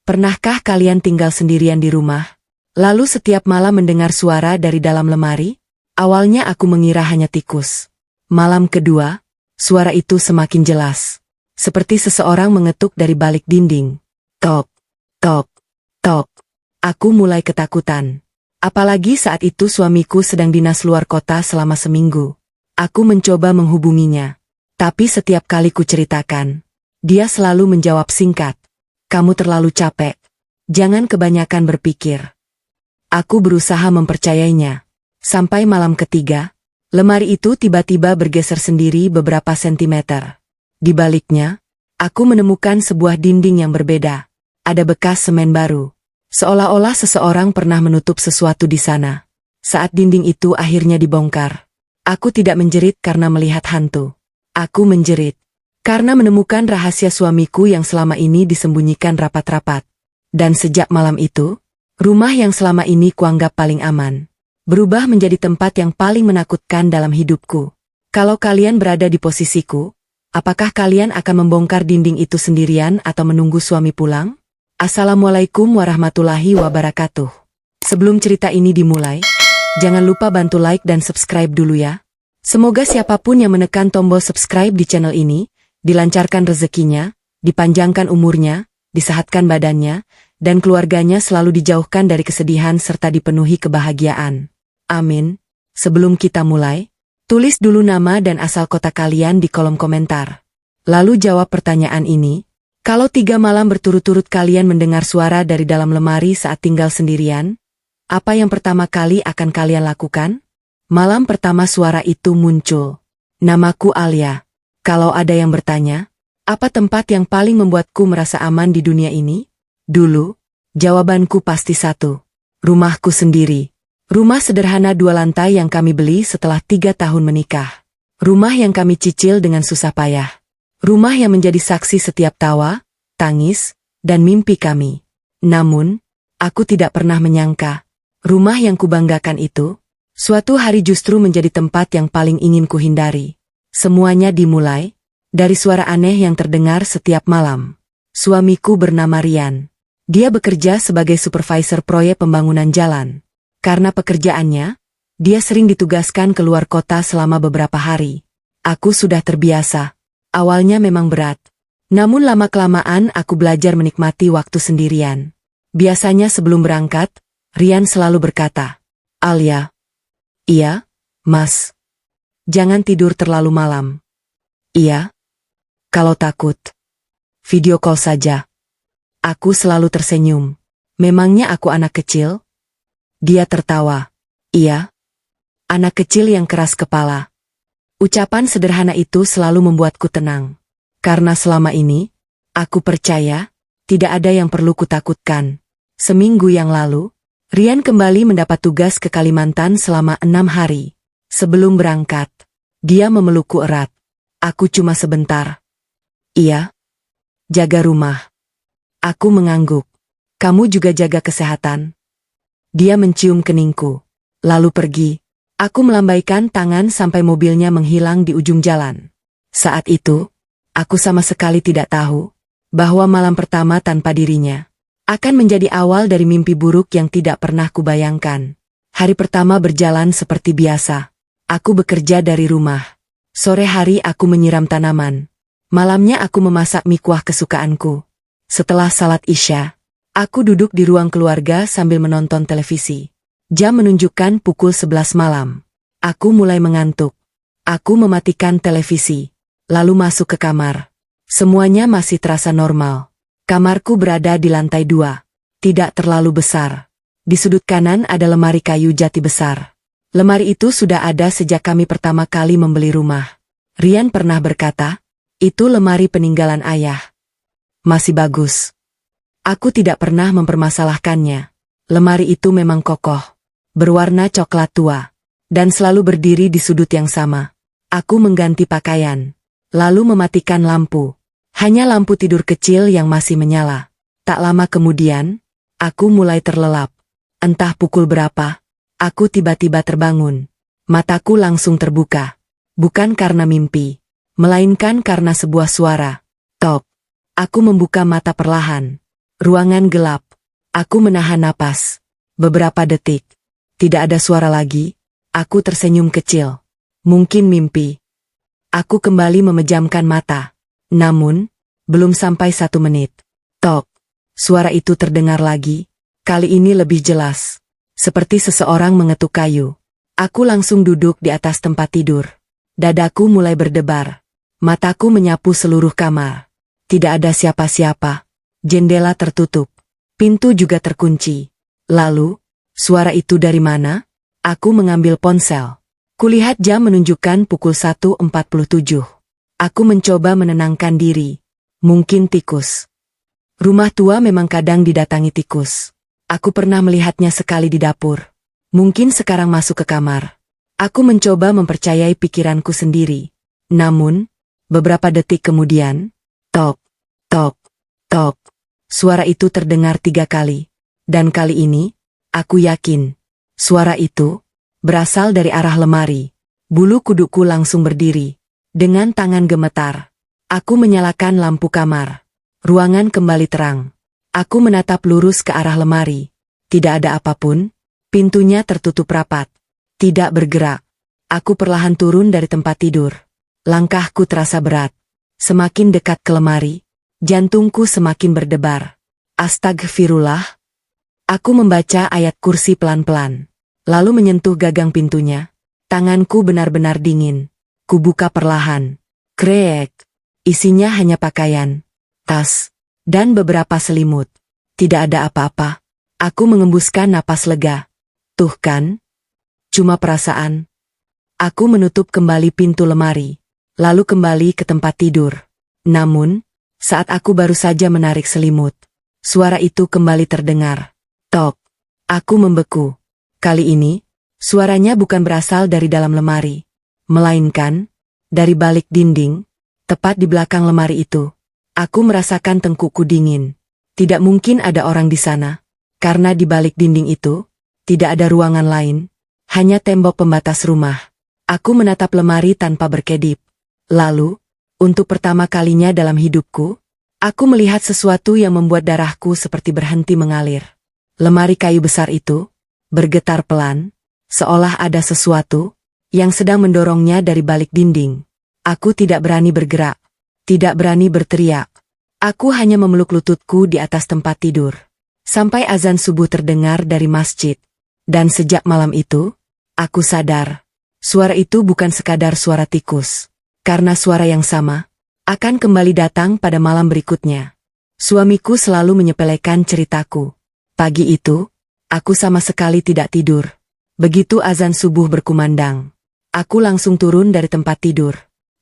Pernahkah kalian tinggal sendirian di rumah, lalu setiap malam mendengar suara dari dalam lemari? Awalnya aku mengira hanya tikus. Malam kedua, suara itu semakin jelas. Seperti seseorang mengetuk dari balik dinding. Tok, tok, tok. Aku mulai ketakutan. Apalagi saat itu suamiku sedang dinas luar kota selama seminggu. Aku mencoba menghubunginya. Tapi setiap kali ku ceritakan, dia selalu menjawab singkat. Kamu terlalu capek. Jangan kebanyakan berpikir. Aku berusaha mempercayainya. Sampai malam ketiga, lemari itu tiba-tiba bergeser sendiri beberapa sentimeter. Di baliknya, aku menemukan sebuah dinding yang berbeda. Ada bekas semen baru. Seolah-olah seseorang pernah menutup sesuatu di sana. Saat dinding itu akhirnya dibongkar, aku tidak menjerit karena melihat hantu. Aku menjerit karena menemukan rahasia suamiku yang selama ini disembunyikan rapat-rapat. Dan sejak malam itu, rumah yang selama ini kuanggap paling aman, berubah menjadi tempat yang paling menakutkan dalam hidupku. Kalau kalian berada di posisiku, apakah kalian akan membongkar dinding itu sendirian atau menunggu suami pulang? Assalamualaikum warahmatullahi wabarakatuh. Sebelum cerita ini dimulai, jangan lupa bantu like dan subscribe dulu ya. Semoga siapapun yang menekan tombol subscribe di channel ini, dilancarkan rezekinya, dipanjangkan umurnya, disehatkan badannya, dan keluarganya selalu dijauhkan dari kesedihan serta dipenuhi kebahagiaan. Amin. Sebelum kita mulai, tulis dulu nama dan asal kota kalian di kolom komentar. Lalu jawab pertanyaan ini. Kalau 3 malam berturut-turut kalian mendengar suara dari dalam lemari saat tinggal sendirian, apa yang pertama kali akan kalian lakukan? Malam pertama suara itu muncul. Namaku Alia. Kalau ada yang bertanya, apa tempat yang paling membuatku merasa aman di dunia ini? Dulu, jawabanku pasti satu. Rumahku sendiri. Rumah sederhana 2 lantai yang kami beli setelah 3 tahun menikah. Rumah yang kami cicil dengan susah payah. Rumah yang menjadi saksi setiap tawa, tangis, dan mimpi kami. Namun, aku tidak pernah menyangka, rumah yang kubanggakan itu, suatu hari justru menjadi tempat yang paling ingin kuhindari. Semuanya dimulai dari suara aneh yang terdengar setiap malam. Suamiku bernama Rian. Dia bekerja sebagai supervisor proyek pembangunan jalan. Karena pekerjaannya, dia sering ditugaskan keluar kota selama beberapa hari. Aku sudah terbiasa. Awalnya memang berat. Namun lama-kelamaan aku belajar menikmati waktu sendirian. Biasanya sebelum berangkat, Rian selalu berkata, Alia. Iya, Mas. Jangan tidur terlalu malam. Iya. Kalau takut, video call saja. Aku selalu tersenyum. Memangnya aku anak kecil? Dia tertawa. Iya. Anak kecil yang keras kepala. Ucapan sederhana itu selalu membuatku tenang. Karena selama ini, aku percaya, tidak ada yang perlu kutakutkan. Seminggu yang lalu, Rian kembali mendapat tugas ke Kalimantan selama 6 hari. Sebelum berangkat, dia memelukku erat. Aku cuma sebentar. Iya. Jaga rumah. Aku mengangguk. Kamu juga jaga kesehatan. Dia mencium keningku. Lalu pergi. Aku melambaikan tangan sampai mobilnya menghilang di ujung jalan. Saat itu, aku sama sekali tidak tahu bahwa malam pertama tanpa dirinya akan menjadi awal dari mimpi buruk yang tidak pernah kubayangkan. Hari pertama berjalan seperti biasa. Aku bekerja dari rumah. Sore hari aku menyiram tanaman. Malamnya aku memasak mie kuah kesukaanku. Setelah salat Isya, aku duduk di ruang keluarga sambil menonton televisi. Jam menunjukkan pukul 11 malam. Aku mulai mengantuk. Aku mematikan televisi, lalu masuk ke kamar. Semuanya masih terasa normal. Kamarku berada di lantai 2. Tidak terlalu besar. Di sudut kanan ada lemari kayu jati besar. Lemari itu sudah ada sejak kami pertama kali membeli rumah. Rian pernah berkata, itu lemari peninggalan ayah. Masih bagus. Aku tidak pernah mempermasalahkannya. Lemari itu memang kokoh, berwarna coklat tua, dan selalu berdiri di sudut yang sama. Aku mengganti pakaian, lalu mematikan lampu. Hanya lampu tidur kecil yang masih menyala. Tak lama kemudian, aku mulai terlelap. Entah pukul berapa, aku tiba-tiba terbangun. Mataku langsung terbuka. Bukan karena mimpi, melainkan karena sebuah suara. Tok. Aku membuka mata perlahan. Ruangan gelap. Aku menahan napas. Beberapa detik. Tidak ada suara lagi. Aku tersenyum kecil. Mungkin mimpi. Aku kembali memejamkan mata. Namun, belum sampai 1 menit. Tok. Suara itu terdengar lagi. Kali ini lebih jelas. Seperti seseorang mengetuk kayu. Aku langsung duduk di atas tempat tidur. Dadaku mulai berdebar. Mataku menyapu seluruh kamar. Tidak ada siapa-siapa. Jendela tertutup. Pintu juga terkunci. Lalu, suara itu dari mana? Aku mengambil ponsel. Kulihat jam menunjukkan pukul 1.47. Aku mencoba menenangkan diri. Mungkin tikus. Rumah tua memang kadang didatangi tikus. Aku pernah melihatnya sekali di dapur. Mungkin sekarang masuk ke kamar. Aku mencoba mempercayai pikiranku sendiri. Namun, beberapa detik kemudian, tok, tok, tok. Suara itu terdengar 3 kali. Dan kali ini, aku yakin, suara itu berasal dari arah lemari. Bulu kuduku langsung berdiri. Dengan tangan gemetar, aku menyalakan lampu kamar. Ruangan kembali terang. Aku menatap lurus ke arah lemari. Tidak ada apapun. Pintunya tertutup rapat. Tidak bergerak. Aku perlahan turun dari tempat tidur. Langkahku terasa berat. Semakin dekat ke lemari, jantungku semakin berdebar. Astagfirullah. Aku membaca ayat kursi pelan-pelan. Lalu menyentuh gagang pintunya. Tanganku benar-benar dingin. Kubuka perlahan. Krek. Isinya hanya pakaian, tas, dan beberapa selimut. Tidak ada apa-apa. Aku mengembuskan napas lega. Tuh kan? Cuma perasaan. Aku menutup kembali pintu lemari. Lalu kembali ke tempat tidur. Namun, saat aku baru saja menarik selimut, suara itu kembali terdengar. Tok. Aku membeku. Kali ini, suaranya bukan berasal dari dalam lemari, melainkan dari balik dinding, tepat di belakang lemari itu. Aku merasakan tengkukku dingin. Tidak mungkin ada orang di sana, karena di balik dinding itu, tidak ada ruangan lain, hanya tembok pembatas rumah. Aku menatap lemari tanpa berkedip. Lalu, untuk pertama kalinya dalam hidupku, aku melihat sesuatu yang membuat darahku seperti berhenti mengalir. Lemari kayu besar itu bergetar pelan, seolah ada sesuatu yang sedang mendorongnya dari balik dinding. Aku tidak berani bergerak, tidak berani berteriak. Aku hanya memeluk lututku di atas tempat tidur. Sampai azan subuh terdengar dari masjid. Dan sejak malam itu, aku sadar, suara itu bukan sekadar suara tikus. Karena suara yang sama akan kembali datang pada malam berikutnya. Suamiku selalu menyepelekan ceritaku. Pagi itu, aku sama sekali tidak tidur. Begitu azan subuh berkumandang, aku langsung turun dari tempat tidur.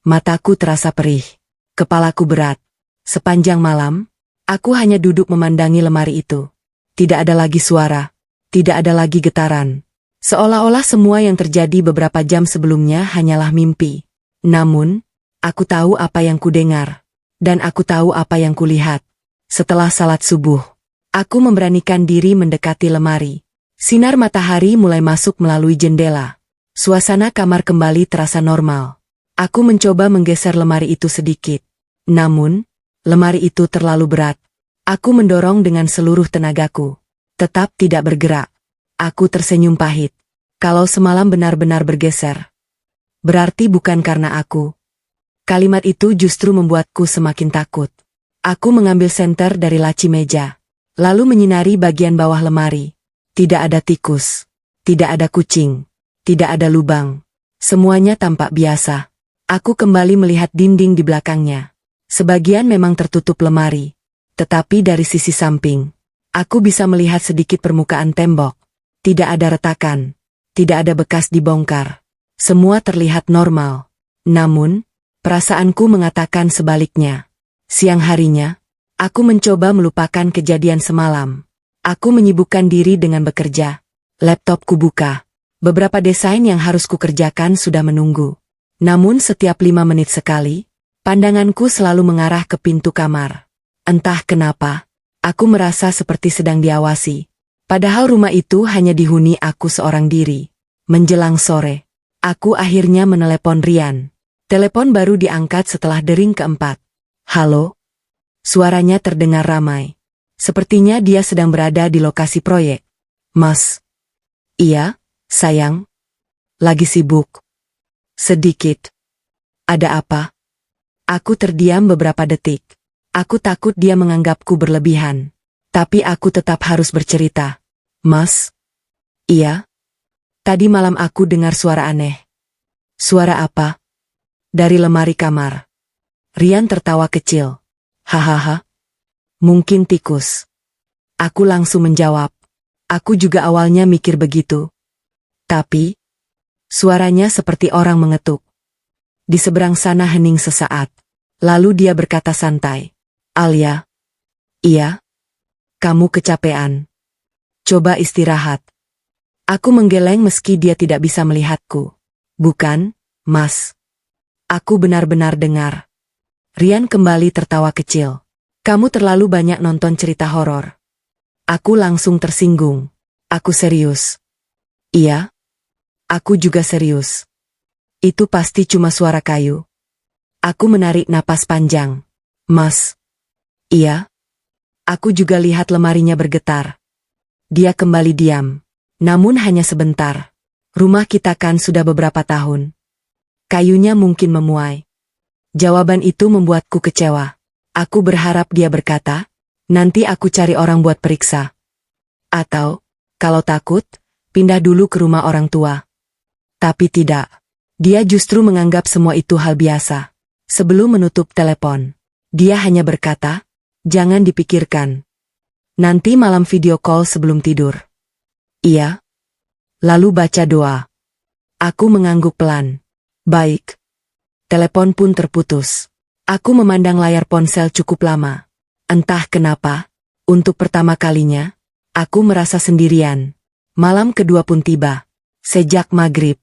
Mataku terasa perih. Kepalaku berat. Sepanjang malam, aku hanya duduk memandangi lemari itu. Tidak ada lagi suara. Tidak ada lagi getaran. Seolah-olah semua yang terjadi beberapa jam sebelumnya hanyalah mimpi. Namun, aku tahu apa yang kudengar. Dan aku tahu apa yang kulihat. Setelah salat subuh, aku memberanikan diri mendekati lemari. Sinar matahari mulai masuk melalui jendela. Suasana kamar kembali terasa normal. Aku mencoba menggeser lemari itu sedikit. Namun, lemari itu terlalu berat. Aku mendorong dengan seluruh tenagaku. Tetap tidak bergerak. Aku tersenyum pahit. Kalau semalam benar-benar bergeser, berarti bukan karena aku. Kalimat itu justru membuatku semakin takut. Aku mengambil senter dari laci meja, lalu menyinari bagian bawah lemari. Tidak ada tikus. Tidak ada kucing. Tidak ada lubang. Semuanya tampak biasa. Aku kembali melihat dinding di belakangnya. Sebagian memang tertutup lemari. Tetapi dari sisi samping, aku bisa melihat sedikit permukaan tembok. Tidak ada retakan. Tidak ada bekas dibongkar. Semua terlihat normal. Namun, perasaanku mengatakan sebaliknya. Siang harinya, aku mencoba melupakan kejadian semalam. Aku menyibukkan diri dengan bekerja. Laptopku buka. Beberapa desain yang harus kukerjakan sudah menunggu. Namun setiap 5 menit sekali, pandanganku selalu mengarah ke pintu kamar. Entah kenapa, aku merasa seperti sedang diawasi. Padahal rumah itu hanya dihuni aku seorang diri. Menjelang sore, aku akhirnya menelepon Rian. Telepon baru diangkat setelah dering keempat. Halo? Suaranya terdengar ramai. Sepertinya dia sedang berada di lokasi proyek. Mas. Iya, sayang. Lagi sibuk. Sedikit. Ada apa? Aku terdiam beberapa detik. Aku takut dia menganggapku berlebihan. Tapi aku tetap harus bercerita. Mas? Iya? Tadi malam aku dengar suara aneh. Suara apa? Dari lemari kamar. Rian tertawa kecil. Hahaha. Mungkin tikus. Aku langsung menjawab. Aku juga awalnya mikir begitu. Tapi, suaranya seperti orang mengetuk. Di seberang sana hening sesaat. Lalu dia berkata santai. Alia. Iya? Kamu kecapean. Coba istirahat. Aku menggeleng meski dia tidak bisa melihatku. Bukan, Mas. Aku benar-benar dengar. Rian kembali tertawa kecil. Kamu terlalu banyak nonton cerita horor. Aku langsung tersinggung. Aku serius. Iya? Aku juga serius. Itu pasti cuma suara kayu. Aku menarik napas panjang. Mas. Iya? Aku juga lihat lemarinya bergetar. Dia kembali diam. Namun hanya sebentar. Rumah kita kan sudah beberapa tahun. Kayunya mungkin memuai. Jawaban itu membuatku kecewa. Aku berharap dia berkata, nanti aku cari orang buat periksa. Atau, kalau takut, pindah dulu ke rumah orang tua. Tapi tidak. Dia justru menganggap semua itu hal biasa. Sebelum menutup telepon, dia hanya berkata, jangan dipikirkan. Nanti malam video call sebelum tidur. Iya. Lalu baca doa. Aku mengangguk pelan. Baik. Telepon pun terputus. Aku memandang layar ponsel cukup lama. Entah kenapa, untuk pertama kalinya, aku merasa sendirian. Malam kedua pun tiba. Sejak maghrib,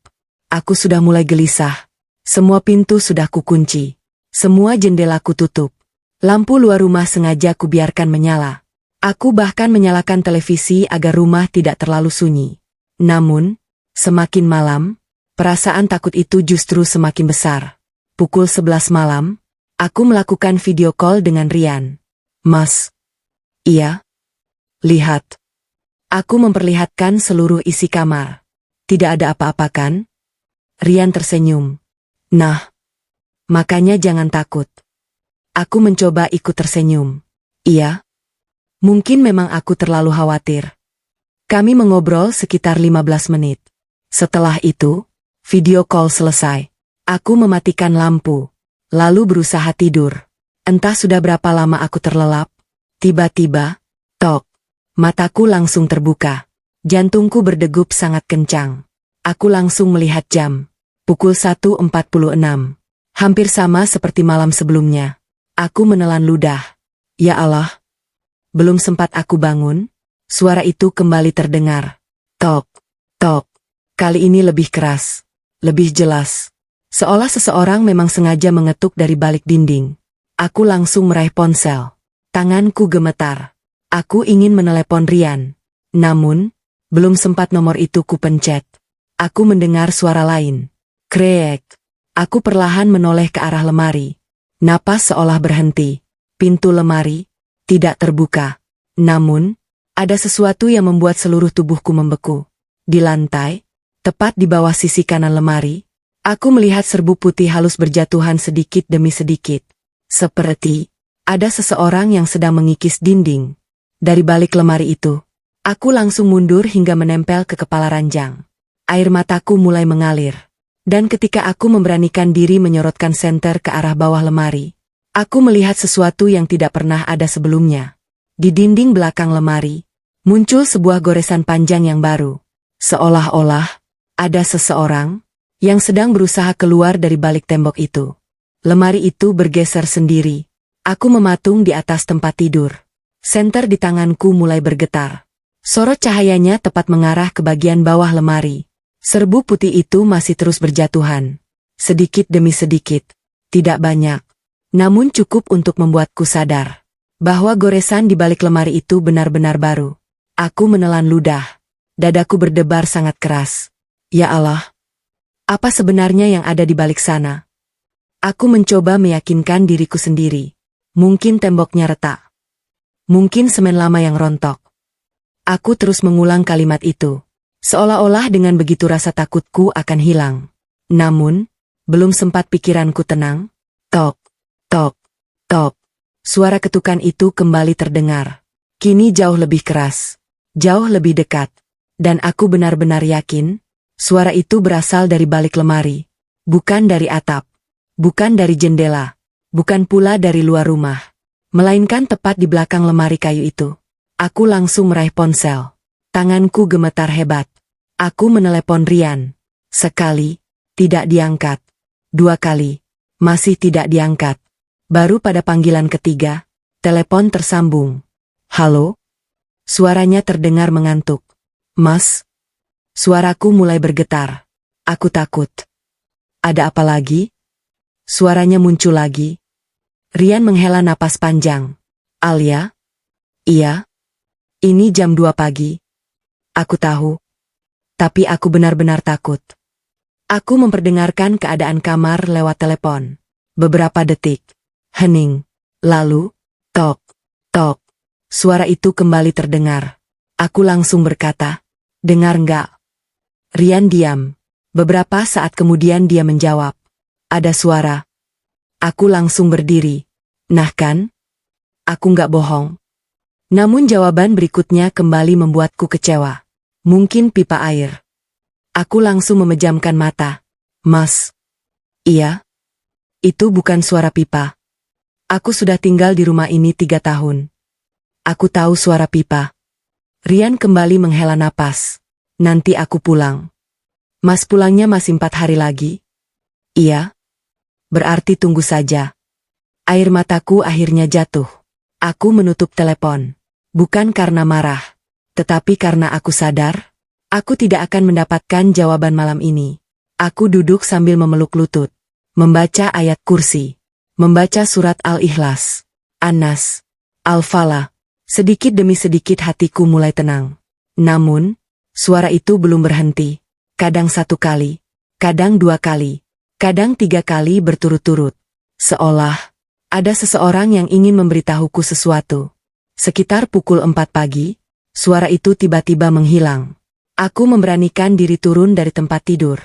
aku sudah mulai gelisah. Semua pintu sudah kukunci. Semua jendela kututup. Lampu luar rumah sengaja kubiarkan menyala. Aku bahkan menyalakan televisi agar rumah tidak terlalu sunyi. Namun, semakin malam, perasaan takut itu justru semakin besar. Pukul 11 malam, aku melakukan video call dengan Rian. Mas. Iya. Lihat. Aku memperlihatkan seluruh isi kamar. Tidak ada apa-apa kan? Rian tersenyum. Nah. Makanya jangan takut. Aku mencoba ikut tersenyum. Iya. Mungkin memang aku terlalu khawatir. Kami mengobrol sekitar 15 menit. Setelah itu, video call selesai. Aku mematikan lampu. Lalu berusaha tidur. Entah sudah berapa lama aku terlelap. Tiba-tiba, tok. Mataku langsung terbuka. Jantungku berdegup sangat kencang. Aku langsung melihat jam. Pukul 1.46. Hampir sama seperti malam sebelumnya. Aku menelan ludah. Ya Allah. Belum sempat aku bangun, suara itu kembali terdengar. Tok, tok. Kali ini lebih keras. Lebih jelas. Seolah seseorang memang sengaja mengetuk dari balik dinding. Aku langsung meraih ponsel. Tanganku gemetar. Aku ingin menelepon Rian. Namun, belum sempat nomor itu kupencet. Aku mendengar suara lain. Kreek. Aku perlahan menoleh ke arah lemari. Napas seolah berhenti. Pintu lemari tidak terbuka. Namun, ada sesuatu yang membuat seluruh tubuhku membeku. Di lantai, tepat di bawah sisi kanan lemari, aku melihat serbuk putih halus berjatuhan sedikit demi sedikit. Seperti ada seseorang yang sedang mengikis dinding. Dari balik lemari itu, aku langsung mundur hingga menempel ke kepala ranjang. Air mataku mulai mengalir. Dan ketika aku memberanikan diri menyorotkan senter ke arah bawah lemari, aku melihat sesuatu yang tidak pernah ada sebelumnya. Di dinding belakang lemari, muncul sebuah goresan panjang yang baru. Seolah-olah, ada seseorang yang sedang berusaha keluar dari balik tembok itu. Lemari itu bergeser sendiri. Aku mematung di atas tempat tidur. Senter di tanganku mulai bergetar. Sorot cahayanya tepat mengarah ke bagian bawah lemari. Serbuk putih itu masih terus berjatuhan. Sedikit demi sedikit. Tidak banyak. Namun cukup untuk membuatku sadar bahwa goresan di balik lemari itu benar-benar baru. Aku menelan ludah. Dadaku berdebar sangat keras. Ya Allah. Apa sebenarnya yang ada di balik sana? Aku mencoba meyakinkan diriku sendiri. Mungkin temboknya retak. Mungkin semen lama yang rontok. Aku terus mengulang kalimat itu. Seolah-olah dengan begitu rasa takutku akan hilang. Namun, belum sempat pikiranku tenang. Tok, tok, tok. Suara ketukan itu kembali terdengar. Kini jauh lebih keras. Jauh lebih dekat. Dan aku benar-benar yakin, suara itu berasal dari balik lemari. Bukan dari atap. Bukan dari jendela. Bukan pula dari luar rumah. Melainkan tepat di belakang lemari kayu itu. Aku langsung meraih ponsel. Tanganku gemetar hebat. Aku menelepon Rian. Sekali, tidak diangkat. 2 kali, masih tidak diangkat. Baru pada panggilan ketiga, telepon tersambung. Halo? Suaranya terdengar mengantuk. Mas? Suaraku mulai bergetar. Aku takut. Ada apa lagi? Suaranya muncul lagi. Rian menghela napas panjang. Alia? Iya? Ini jam 2 pagi. Aku tahu. Tapi aku benar-benar takut. Aku memperdengarkan keadaan kamar lewat telepon. Beberapa detik. Hening. Lalu, tok, tok. Suara itu kembali terdengar. Aku langsung berkata, dengar nggak? Rian diam. Beberapa saat kemudian dia menjawab. Ada suara. Aku langsung berdiri. Nah kan? Aku nggak bohong. Namun jawaban berikutnya kembali membuatku kecewa. Mungkin pipa air. Aku langsung memejamkan mata. Mas. Iya? Itu bukan suara pipa. Aku sudah tinggal di rumah ini 3 tahun. Aku tahu suara pipa. Rian kembali menghela napas. Nanti aku pulang. Mas pulangnya masih 4 hari lagi? Iya. Berarti tunggu saja. Air mataku akhirnya jatuh. Aku menutup telepon. Bukan karena marah. Tetapi karena aku sadar, aku tidak akan mendapatkan jawaban malam ini. Aku duduk sambil memeluk lutut. Membaca ayat kursi. Membaca surat Al-Ikhlas. An-Nas. Al-Falah. Sedikit demi sedikit hatiku mulai tenang. Namun, suara itu belum berhenti. Kadang 1 kali. Kadang 2 kali. Kadang 3 kali berturut-turut. Seolah ada seseorang yang ingin memberitahuku sesuatu. Sekitar pukul 4 pagi, suara itu tiba-tiba menghilang. Aku memberanikan diri turun dari tempat tidur.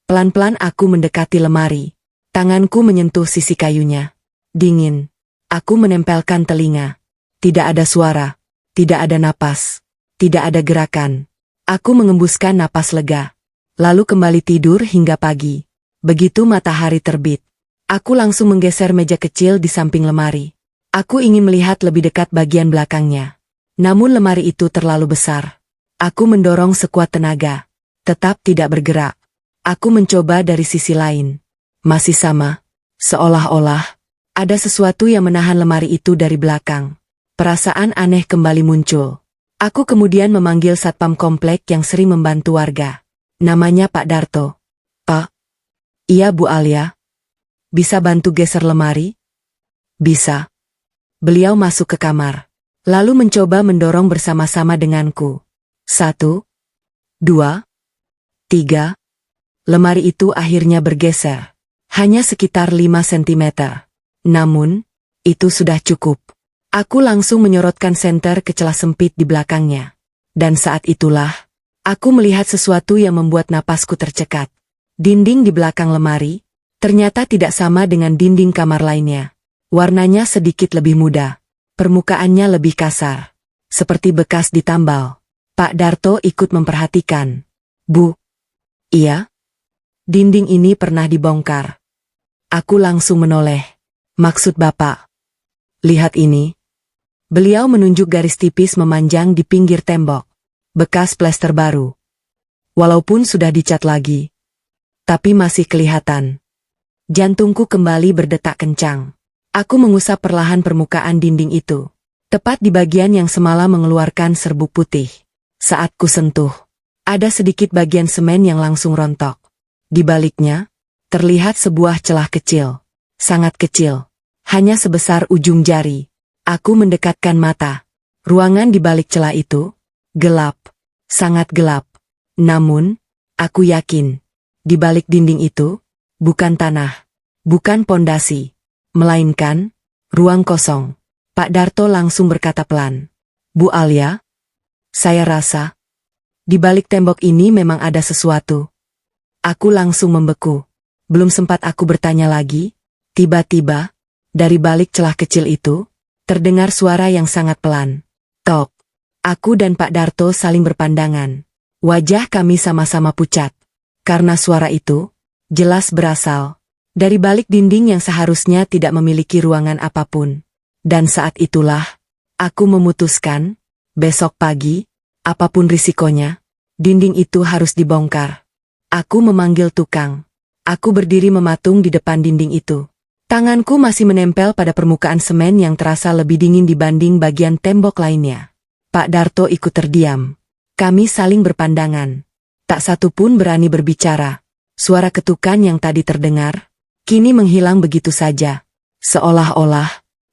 Pelan-pelan aku mendekati lemari. Tanganku menyentuh sisi kayunya. Dingin. Aku menempelkan telinga. Tidak ada suara. Tidak ada napas. Tidak ada gerakan. Aku mengembuskan napas lega. Lalu kembali tidur hingga pagi. Begitu matahari terbit, aku langsung menggeser meja kecil di samping lemari. Aku ingin melihat lebih dekat bagian belakangnya. Namun lemari itu terlalu besar. Aku mendorong sekuat tenaga. Tetap tidak bergerak. Aku mencoba dari sisi lain. Masih sama. Seolah-olah ada sesuatu yang menahan lemari itu dari belakang. Perasaan aneh kembali muncul. Aku kemudian memanggil satpam komplek yang sering membantu warga. Namanya Pak Darto. Pak? Iya Bu Alia. Bisa bantu geser lemari? Bisa. Beliau masuk ke kamar. Lalu mencoba mendorong bersama-sama denganku. 1, 2, 3. Lemari itu akhirnya bergeser. Hanya sekitar 5 cm. Namun, itu sudah cukup. Aku langsung menyorotkan senter ke celah sempit di belakangnya. Dan saat itulah, aku melihat sesuatu yang membuat napasku tercekat. Dinding di belakang lemari, ternyata tidak sama dengan dinding kamar lainnya. Warnanya sedikit lebih muda. Permukaannya lebih kasar. Seperti bekas ditambal. Pak Darto ikut memperhatikan. Bu. Iya? Dinding ini pernah dibongkar. Aku langsung menoleh. Maksud Bapak? Lihat ini. Beliau menunjuk garis tipis memanjang di pinggir tembok. Bekas plester baru. Walaupun sudah dicat lagi. Tapi masih kelihatan. Jantungku kembali berdetak kencang. Aku mengusap perlahan permukaan dinding itu. Tepat di bagian yang semalam mengeluarkan serbuk putih. Saat ku sentuh, ada sedikit bagian semen yang langsung rontok. Di baliknya, terlihat sebuah celah kecil. Sangat kecil. Hanya sebesar ujung jari. Aku mendekatkan mata. Ruangan di balik celah itu, gelap. Sangat gelap. Namun, aku yakin, di balik dinding itu, bukan tanah. Bukan pondasi. Melainkan, ruang kosong. Pak Darto langsung berkata pelan. Bu Alia, saya rasa di balik tembok ini memang ada sesuatu. Aku langsung membeku. Belum sempat aku bertanya lagi, tiba-tiba, dari balik celah kecil itu, terdengar suara yang sangat pelan. Tok. Aku dan Pak Darto saling berpandangan. Wajah kami sama-sama pucat. Karena suara itu, jelas berasal dari balik dinding yang seharusnya tidak memiliki ruangan apapun. Dan saat itulah, aku memutuskan, besok pagi, apapun risikonya, dinding itu harus dibongkar. Aku memanggil tukang. Aku berdiri mematung di depan dinding itu. Tanganku masih menempel pada permukaan semen yang terasa lebih dingin dibanding bagian tembok lainnya. Pak Darto ikut terdiam. Kami saling berpandangan. Tak satu pun berani berbicara. Suara ketukan yang tadi terdengar, kini menghilang begitu saja. Seolah-olah,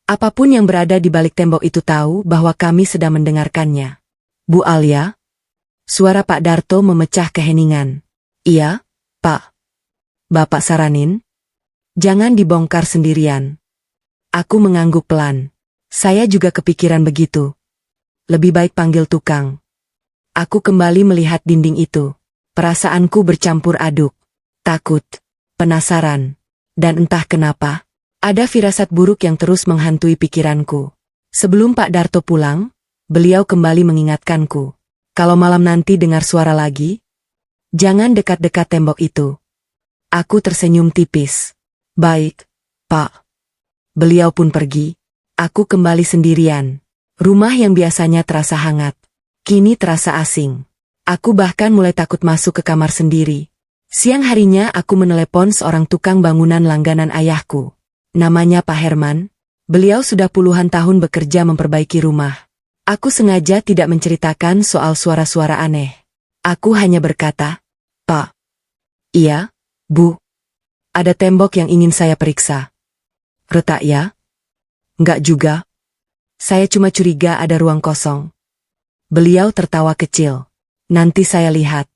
apapun yang berada di balik tembok itu tahu bahwa kami sedang mendengarkannya. Bu Alia? Suara Pak Darto memecah keheningan. Iya, Pak. Bapak saranin? Jangan dibongkar sendirian. Aku mengangguk pelan. Saya juga kepikiran begitu. Lebih baik panggil tukang. Aku kembali melihat dinding itu. Perasaanku bercampur aduk. Takut, penasaran, dan entah kenapa, ada firasat buruk yang terus menghantui pikiranku. Sebelum Pak Darto pulang, beliau kembali mengingatkanku. Kalau malam nanti dengar suara lagi, jangan dekat-dekat tembok itu. Aku tersenyum tipis. Baik, Pak. Beliau pun pergi. Aku kembali sendirian. Rumah yang biasanya terasa hangat, kini terasa asing. Aku bahkan mulai takut masuk ke kamar sendiri. Siang harinya aku menelepon seorang tukang bangunan langganan ayahku. Namanya Pak Herman. Beliau sudah puluhan tahun bekerja memperbaiki rumah. Aku sengaja tidak menceritakan soal suara-suara aneh. Aku hanya berkata, Pak. Iya, Bu. Ada tembok yang ingin saya periksa. Retak ya? Enggak juga. Saya cuma curiga ada ruang kosong. Beliau tertawa kecil. Nanti saya lihat.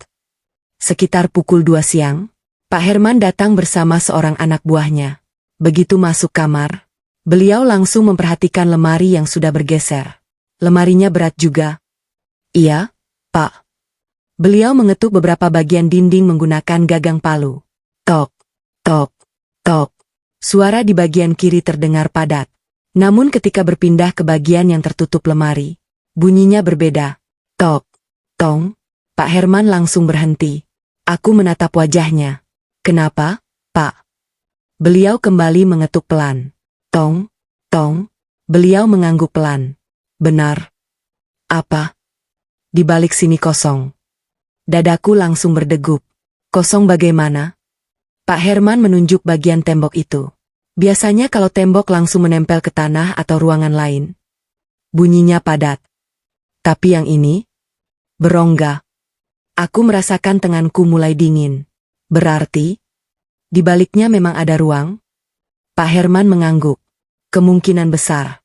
Sekitar pukul 2 siang, Pak Herman datang bersama seorang anak buahnya. Begitu masuk kamar, beliau langsung memperhatikan lemari yang sudah bergeser. Lemarinya berat juga. Iya, Pak. Beliau mengetuk beberapa bagian dinding menggunakan gagang palu. Tok, tok, tok. Suara di bagian kiri terdengar padat. Namun ketika berpindah ke bagian yang tertutup lemari, bunyinya berbeda. Tok, tong. Pak Herman langsung berhenti. Aku menatap wajahnya. Kenapa, Pak? Beliau kembali mengetuk pelan. Tong, tong. Beliau mengangguk pelan. Benar. Apa? Di balik sini kosong. Dadaku langsung berdegup. Kosong bagaimana? Pak Herman menunjuk bagian tembok itu. Biasanya kalau tembok langsung menempel ke tanah atau ruangan lain, bunyinya padat. Tapi yang ini, berongga. Aku merasakan tanganku mulai dingin. Berarti, di baliknya memang ada ruang? Pak Herman mengangguk. Kemungkinan besar.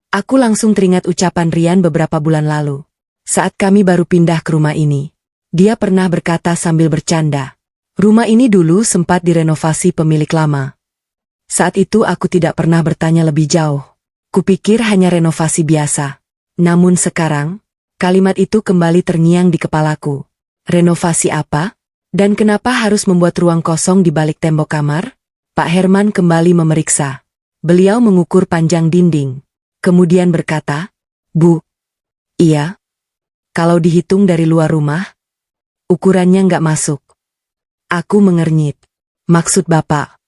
Aku langsung teringat ucapan Rian beberapa bulan lalu. Saat kami baru pindah ke rumah ini. Dia pernah berkata sambil bercanda. Rumah ini dulu sempat direnovasi pemilik lama. Saat itu aku tidak pernah bertanya lebih jauh. Kupikir hanya renovasi biasa. Namun sekarang, kalimat itu kembali terngiang di kepalaku. Renovasi apa? Dan kenapa harus membuat ruang kosong di balik tembok kamar? Pak Herman kembali memeriksa. Beliau mengukur panjang dinding. Kemudian berkata, Bu. Iya. Kalau dihitung dari luar rumah, ukurannya nggak masuk. Aku mengernyit. Maksud Bapak?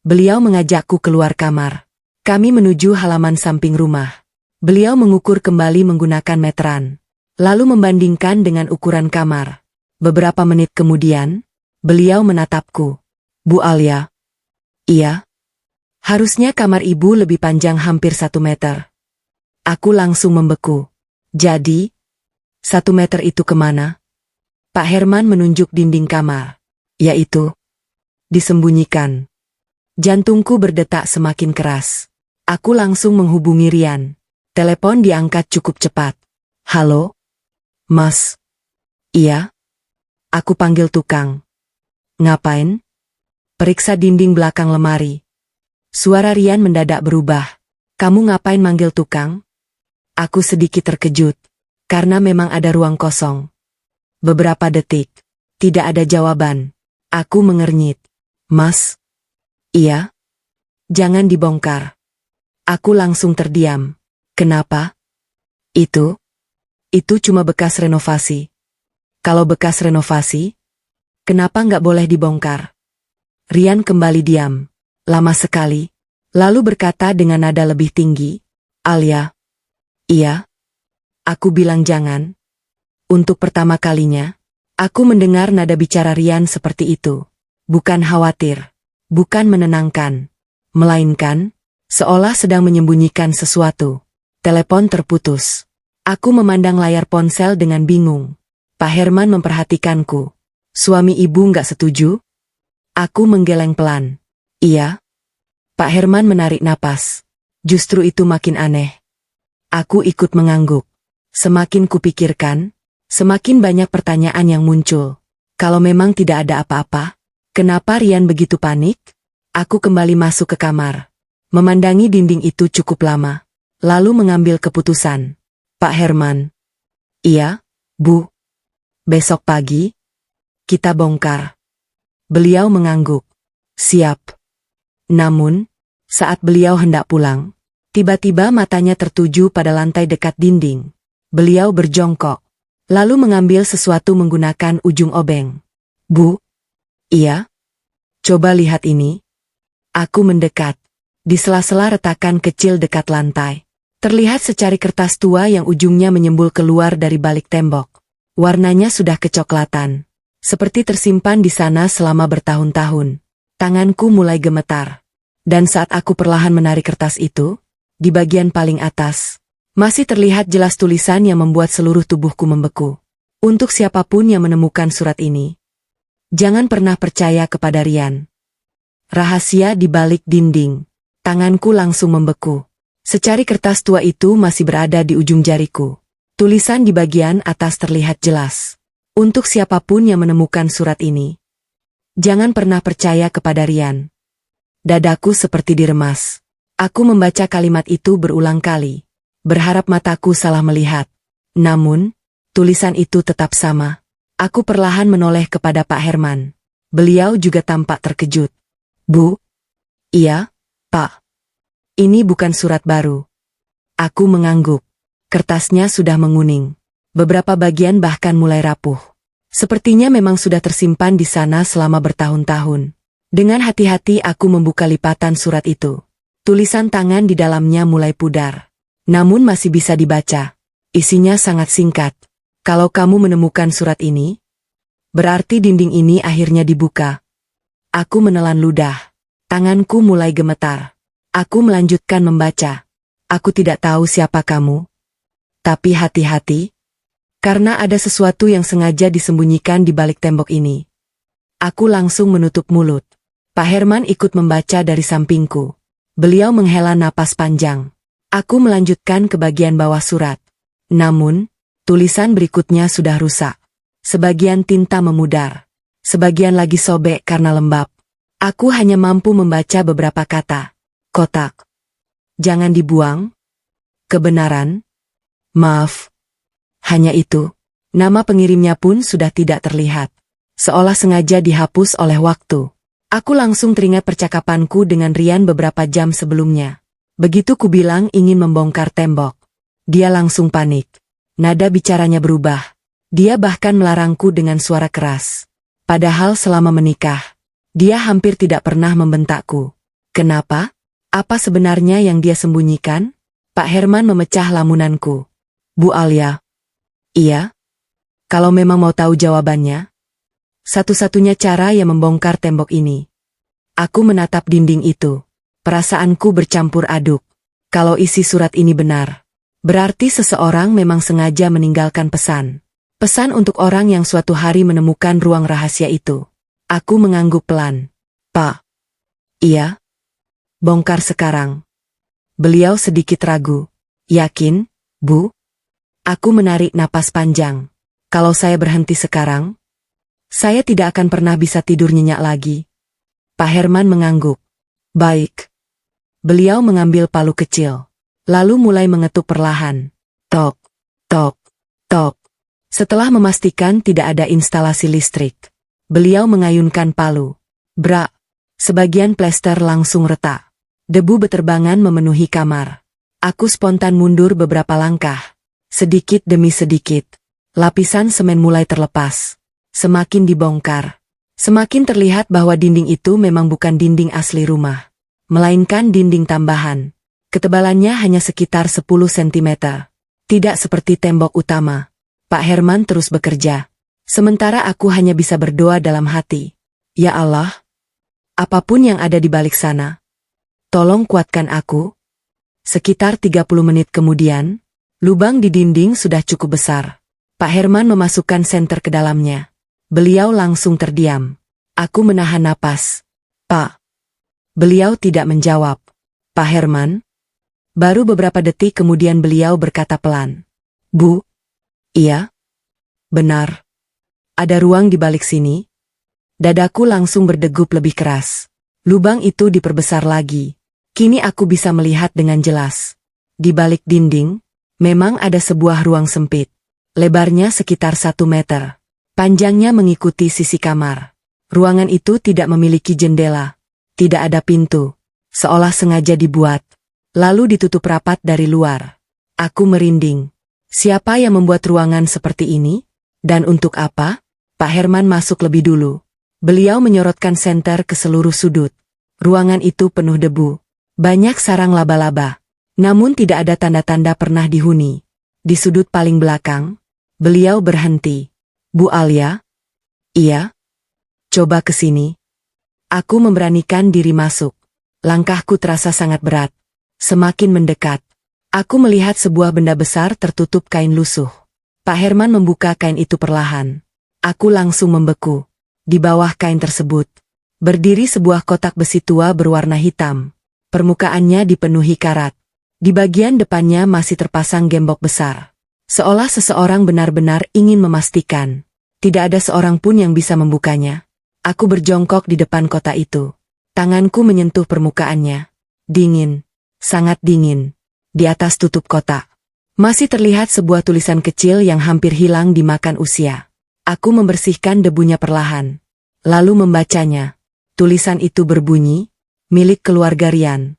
Beliau mengajakku keluar kamar. Kami menuju halaman samping rumah. Beliau mengukur kembali menggunakan meteran. Lalu membandingkan dengan ukuran kamar. Beberapa menit kemudian, beliau menatapku. Bu Alia. Iya. Harusnya kamar ibu lebih panjang hampir 1 meter. Aku langsung membeku. Jadi, 1 meter itu kemana? Pak Herman menunjuk dinding kamar. Yaitu, disembunyikan. Jantungku berdetak semakin keras. Aku langsung menghubungi Rian. Telepon diangkat cukup cepat. Halo? Mas? Iya? Aku panggil tukang. Ngapain? Periksa dinding belakang lemari. Suara Rian mendadak berubah. Kamu ngapain manggil tukang? Aku sedikit terkejut, karena memang ada ruang kosong. Beberapa detik, tidak ada jawaban. Aku mengernyit. Mas? Iya? Jangan dibongkar. Aku langsung terdiam. Kenapa? Itu cuma bekas renovasi. Kalau bekas renovasi, kenapa nggak boleh dibongkar? Rian kembali diam. Lama sekali. Lalu berkata dengan nada lebih tinggi. Alia. Iya. Aku bilang jangan. Untuk pertama kalinya, aku mendengar nada bicara Rian seperti itu. Bukan khawatir. Bukan menenangkan. Melainkan, seolah sedang menyembunyikan sesuatu. Telepon terputus. Aku memandang layar ponsel dengan bingung. Pak Herman memperhatikanku. Suami ibu nggak setuju? Aku menggeleng pelan. Iya. Pak Herman menarik napas. Justru itu makin aneh. Aku ikut mengangguk. Semakin kupikirkan, semakin banyak pertanyaan yang muncul. Kalau memang tidak ada apa-apa, kenapa Rian begitu panik? Aku kembali masuk ke kamar. Memandangi dinding itu cukup lama. Lalu mengambil keputusan. Pak Herman. Iya, Bu. Besok pagi, kita bongkar. Beliau mengangguk. Siap. Namun, saat beliau hendak pulang, tiba-tiba matanya tertuju pada lantai dekat dinding. Beliau berjongkok, lalu mengambil sesuatu menggunakan ujung obeng. Bu? Iya? Coba lihat ini. Aku mendekat. Di sela-sela retakan kecil dekat lantai, terlihat secari kertas tua yang ujungnya menyembul keluar dari balik tembok. Warnanya sudah kecoklatan, seperti tersimpan di sana selama bertahun-tahun. Tanganku mulai gemetar. Dan saat aku perlahan menarik kertas itu, di bagian paling atas, masih terlihat jelas tulisan yang membuat seluruh tubuhku membeku. Untuk siapapun yang menemukan surat ini, jangan pernah percaya kepada Rian. Rahasia di balik dinding. Tanganku langsung membeku. Secari kertas tua itu masih berada di ujung jariku. Tulisan di bagian atas terlihat jelas. Untuk siapapun yang menemukan surat ini, jangan pernah percaya kepada Rian. Dadaku seperti diremas. Aku membaca kalimat itu berulang kali, berharap mataku salah melihat. Namun, tulisan itu tetap sama. Aku perlahan menoleh kepada Pak Herman. Beliau juga tampak terkejut. Bu? Iya, Pak. Ini bukan surat baru. Aku mengangguk. Kertasnya sudah menguning. Beberapa bagian bahkan mulai rapuh. Sepertinya memang sudah tersimpan di sana selama bertahun-tahun. Dengan hati-hati aku membuka lipatan surat itu. Tulisan tangan di dalamnya mulai pudar. Namun masih bisa dibaca. Isinya sangat singkat. Kalau kamu menemukan surat ini, berarti dinding ini akhirnya dibuka. Aku menelan ludah. Tanganku mulai gemetar. Aku melanjutkan membaca. Aku tidak tahu siapa kamu. Tapi hati-hati, karena ada sesuatu yang sengaja disembunyikan di balik tembok ini. Aku langsung menutup mulut. Pak Herman ikut membaca dari sampingku. Beliau menghela napas panjang. Aku melanjutkan ke bagian bawah surat. Namun, tulisan berikutnya sudah rusak. Sebagian tinta memudar. Sebagian lagi sobek karena lembab. Aku hanya mampu membaca beberapa kata. Kotak. Jangan dibuang. Kebenaran. Maaf. Hanya itu. Nama pengirimnya pun sudah tidak terlihat. Seolah sengaja dihapus oleh waktu. Aku langsung teringat percakapanku dengan Rian beberapa jam sebelumnya. Begitu ku bilang ingin membongkar tembok, dia langsung panik. Nada bicaranya berubah. Dia bahkan melarangku dengan suara keras. Padahal selama menikah, dia hampir tidak pernah membentakku. Kenapa? Apa sebenarnya yang dia sembunyikan? Pak Herman memecah lamunanku. Bu Alia. Iya? Kalau memang mau tahu jawabannya, satu-satunya cara yang membongkar tembok ini. Aku menatap dinding itu. Perasaanku bercampur aduk. Kalau isi surat ini benar, berarti seseorang memang sengaja meninggalkan pesan. Pesan untuk orang yang suatu hari menemukan ruang rahasia itu. Aku mengangguk pelan. Pak. Iya? Bongkar sekarang. Beliau sedikit ragu. Yakin, Bu? Aku menarik napas panjang. Kalau saya berhenti sekarang, saya tidak akan pernah bisa tidur nyenyak lagi. Pak Herman mengangguk. Baik. Beliau mengambil palu kecil. lalu mulai mengetuk perlahan. Tok, tok, tok. Setelah memastikan tidak ada instalasi listrik, beliau mengayunkan palu. Brak, sebagian plester langsung retak. Debu beterbangan memenuhi kamar. Aku spontan mundur beberapa langkah. Sedikit demi sedikit, lapisan semen mulai terlepas. Semakin dibongkar, semakin terlihat bahwa dinding itu memang bukan dinding asli rumah, melainkan dinding tambahan. Ketebalannya hanya sekitar 10 cm. Tidak seperti tembok utama. Pak Herman terus bekerja. Sementara aku hanya bisa berdoa dalam hati. Ya Allah, apapun yang ada di balik sana, tolong kuatkan aku. Sekitar 30 menit kemudian, lubang di dinding sudah cukup besar. Pak Herman memasukkan senter ke dalamnya. Beliau langsung terdiam. Aku menahan napas. Pak. Beliau tidak menjawab. Pak Herman? Baru beberapa detik kemudian beliau berkata pelan. Bu? Iya? Benar. Ada ruang di balik sini? Dadaku langsung berdegup lebih keras. Lubang itu diperbesar lagi. Kini aku bisa melihat dengan jelas. Di balik dinding, memang ada sebuah ruang sempit. Lebarnya sekitar 1 meter. Panjangnya mengikuti sisi kamar. Ruangan itu tidak memiliki jendela. Tidak ada pintu. Seolah sengaja dibuat. Lalu ditutup rapat dari luar. Aku merinding. Siapa yang membuat ruangan seperti ini? Dan untuk apa? Pak Herman masuk lebih dulu. Beliau menyorotkan senter ke seluruh sudut. Ruangan itu penuh debu. Banyak sarang laba-laba. Namun tidak ada tanda-tanda pernah dihuni. Di sudut paling belakang, beliau berhenti. Bu Alia? Iya? Coba ke sini. Aku memberanikan diri masuk. Langkahku terasa sangat berat. Semakin mendekat. Aku melihat sebuah benda besar tertutup kain lusuh. Pak Herman membuka kain itu perlahan. Aku langsung membeku. Di bawah kain tersebut, berdiri sebuah kotak besi tua berwarna hitam. Permukaannya dipenuhi karat. Di bagian depannya masih terpasang gembok besar. Seolah seseorang benar-benar ingin memastikan. Tidak ada seorang pun yang bisa membukanya. Aku berjongkok di depan kotak itu. Tanganku menyentuh permukaannya. Dingin. Sangat dingin. Di atas tutup kotak, masih terlihat sebuah tulisan kecil yang hampir hilang dimakan usia. Aku membersihkan debunya perlahan, lalu membacanya. Tulisan itu berbunyi, milik keluarga Rian.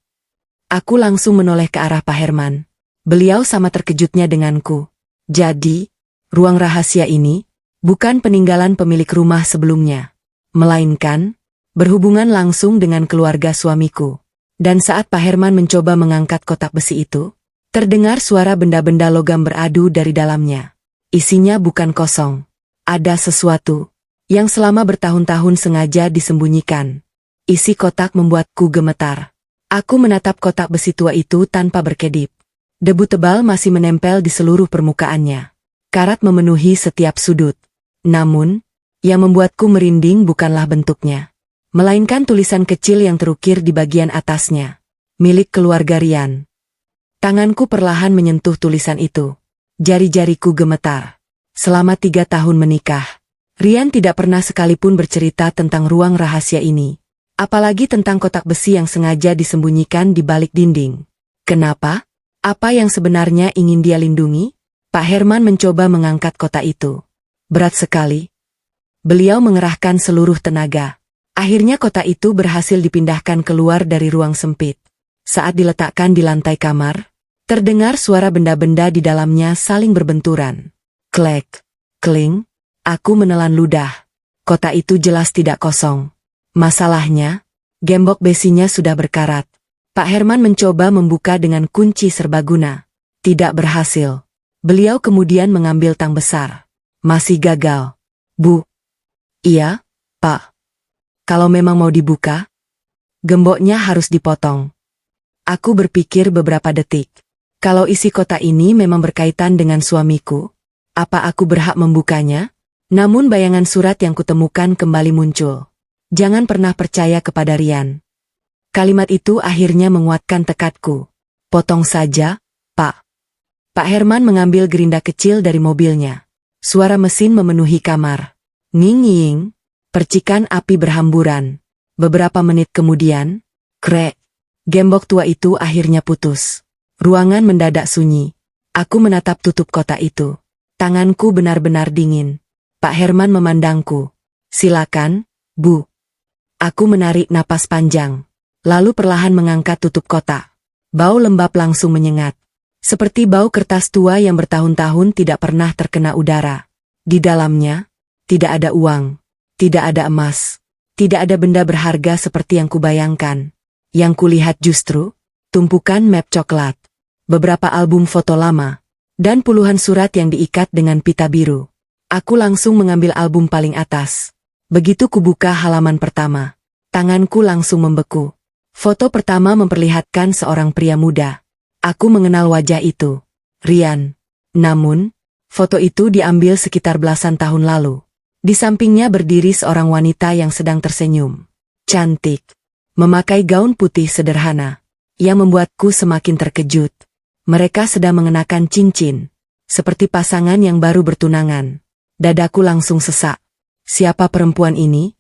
Aku langsung menoleh ke arah Pak Herman. Beliau sama terkejutnya denganku. Jadi, ruang rahasia ini bukan peninggalan pemilik rumah sebelumnya, melainkan berhubungan langsung dengan keluarga suamiku. Dan saat Pak Herman mencoba mengangkat kotak besi itu, terdengar suara benda-benda logam beradu dari dalamnya. Isinya bukan kosong. Ada sesuatu yang selama bertahun-tahun sengaja disembunyikan. Isi kotak membuatku gemetar. Aku menatap kotak besi tua itu tanpa berkedip. Debu tebal masih menempel di seluruh permukaannya. Karat memenuhi setiap sudut. Namun, yang membuatku merinding bukanlah bentuknya, melainkan tulisan kecil yang terukir di bagian atasnya. Milik keluarga Rian. Tanganku perlahan menyentuh tulisan itu. Jari-jariku gemetar. Selama 3 tahun menikah, Rian tidak pernah sekalipun bercerita tentang ruang rahasia ini. Apalagi tentang kotak besi yang sengaja disembunyikan di balik dinding. Kenapa? Apa yang sebenarnya ingin dia lindungi? Pak Herman mencoba mengangkat kotak itu. Berat sekali. Beliau mengerahkan seluruh tenaga. Akhirnya kotak itu berhasil dipindahkan keluar dari ruang sempit. Saat diletakkan di lantai kamar, terdengar suara benda-benda di dalamnya saling berbenturan. Klek, kling, aku menelan ludah. Kotak itu jelas tidak kosong. Masalahnya, gembok besinya sudah berkarat. Pak Herman mencoba membuka dengan kunci serbaguna. Tidak berhasil. Beliau kemudian mengambil tang besar. Masih gagal. Bu. Iya, Pak. Kalau memang mau dibuka, gemboknya harus dipotong. Aku berpikir beberapa detik. Kalau isi kotak ini memang berkaitan dengan suamiku, apa aku berhak membukanya? Namun bayangan surat yang kutemukan kembali muncul. Jangan pernah percaya kepada Rian. Kalimat itu akhirnya menguatkan tekadku. Potong saja, Pak. Pak Herman mengambil gerinda kecil dari mobilnya. Suara mesin memenuhi kamar. Nging-nging. Percikan api berhamburan. Beberapa menit kemudian, krek, gembok tua itu akhirnya putus. Ruangan mendadak sunyi. Aku menatap tutup kotak itu. Tanganku benar-benar dingin. Pak Herman memandangku. Silakan, Bu. Aku menarik napas panjang. Lalu perlahan mengangkat tutup kotak. Bau lembab langsung menyengat. Seperti bau kertas tua yang bertahun-tahun tidak pernah terkena udara. Di dalamnya, tidak ada uang. Tidak ada emas. Tidak ada benda berharga seperti yang kubayangkan. Yang kulihat justru, tumpukan map coklat. Beberapa album foto lama. Dan puluhan surat yang diikat dengan pita biru. Aku langsung mengambil album paling atas. Begitu kubuka halaman pertama, tanganku langsung membeku. Foto pertama memperlihatkan seorang pria muda. Aku mengenal wajah itu. Rian. Namun, foto itu diambil sekitar belasan tahun lalu. Di sampingnya berdiri seorang wanita yang sedang tersenyum. Cantik. Memakai gaun putih sederhana. Yang membuatku semakin terkejut. Mereka sedang mengenakan cincin. Seperti pasangan yang baru bertunangan. Dadaku langsung sesak. Siapa perempuan ini?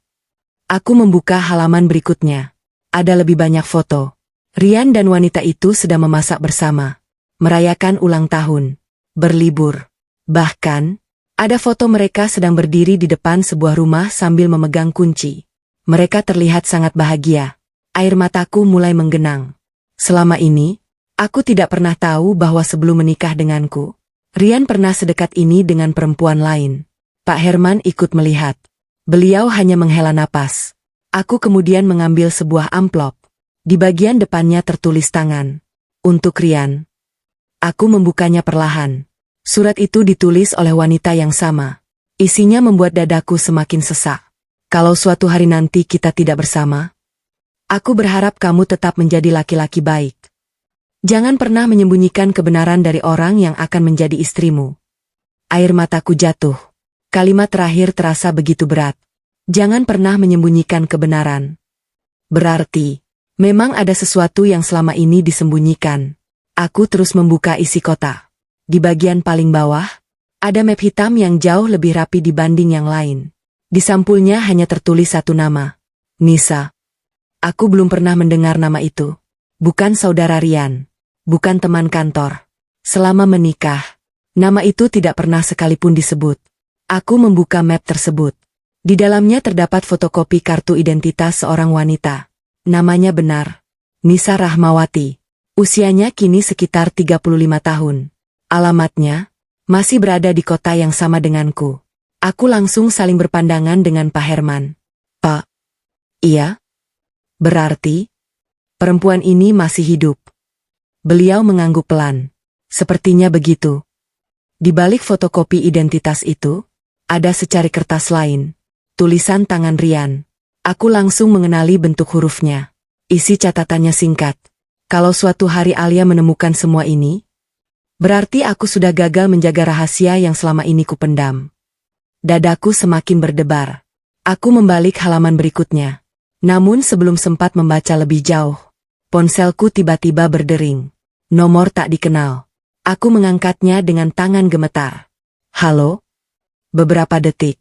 Aku membuka halaman berikutnya. Ada lebih banyak foto. Rian dan wanita itu sedang memasak bersama. Merayakan ulang tahun. Berlibur. Bahkan, ada foto mereka sedang berdiri di depan sebuah rumah sambil memegang kunci. Mereka terlihat sangat bahagia. Air mataku mulai menggenang. Selama ini, aku tidak pernah tahu bahwa sebelum menikah denganku, Rian pernah sedekat ini dengan perempuan lain. Pak Herman ikut melihat. Beliau hanya menghela napas. Aku kemudian mengambil sebuah amplop. Di bagian depannya tertulis tangan. Untuk Rian. Aku membukanya perlahan. Surat itu ditulis oleh wanita yang sama. Isinya membuat dadaku semakin sesak. Kalau suatu hari nanti kita tidak bersama, aku berharap kamu tetap menjadi laki-laki baik. Jangan pernah menyembunyikan kebenaran dari orang yang akan menjadi istrimu. Air mataku jatuh. Kalimat terakhir terasa begitu berat. Jangan pernah menyembunyikan kebenaran. Berarti, memang ada sesuatu yang selama ini disembunyikan. Aku terus membuka isi kotak. Di bagian paling bawah, ada map hitam yang jauh lebih rapi dibanding yang lain. Di sampulnya hanya tertulis satu nama. Nisa. Aku belum pernah mendengar nama itu. Bukan saudara Rian. Bukan teman kantor. Selama menikah, nama itu tidak pernah sekalipun disebut. Aku membuka map tersebut. Di dalamnya terdapat fotokopi kartu identitas seorang wanita. Namanya benar. Nisa Rahmawati. Usianya kini sekitar 35 tahun. Alamatnya masih berada di kota yang sama denganku. Aku langsung saling berpandangan dengan Pak Herman. Pak. Iya? Berarti perempuan ini masih hidup. Beliau mengangguk pelan. Sepertinya begitu. Di balik fotokopi identitas itu, ada secari kertas lain. Tulisan tangan Rian. Aku langsung mengenali bentuk hurufnya. Isi catatannya singkat. Kalau suatu hari Alia menemukan semua ini, berarti aku sudah gagal menjaga rahasia yang selama ini kupendam. Dadaku semakin berdebar. Aku membalik halaman berikutnya. Namun sebelum sempat membaca lebih jauh, ponselku tiba-tiba berdering. Nomor tak dikenal. Aku mengangkatnya dengan tangan gemetar. Halo? Beberapa detik.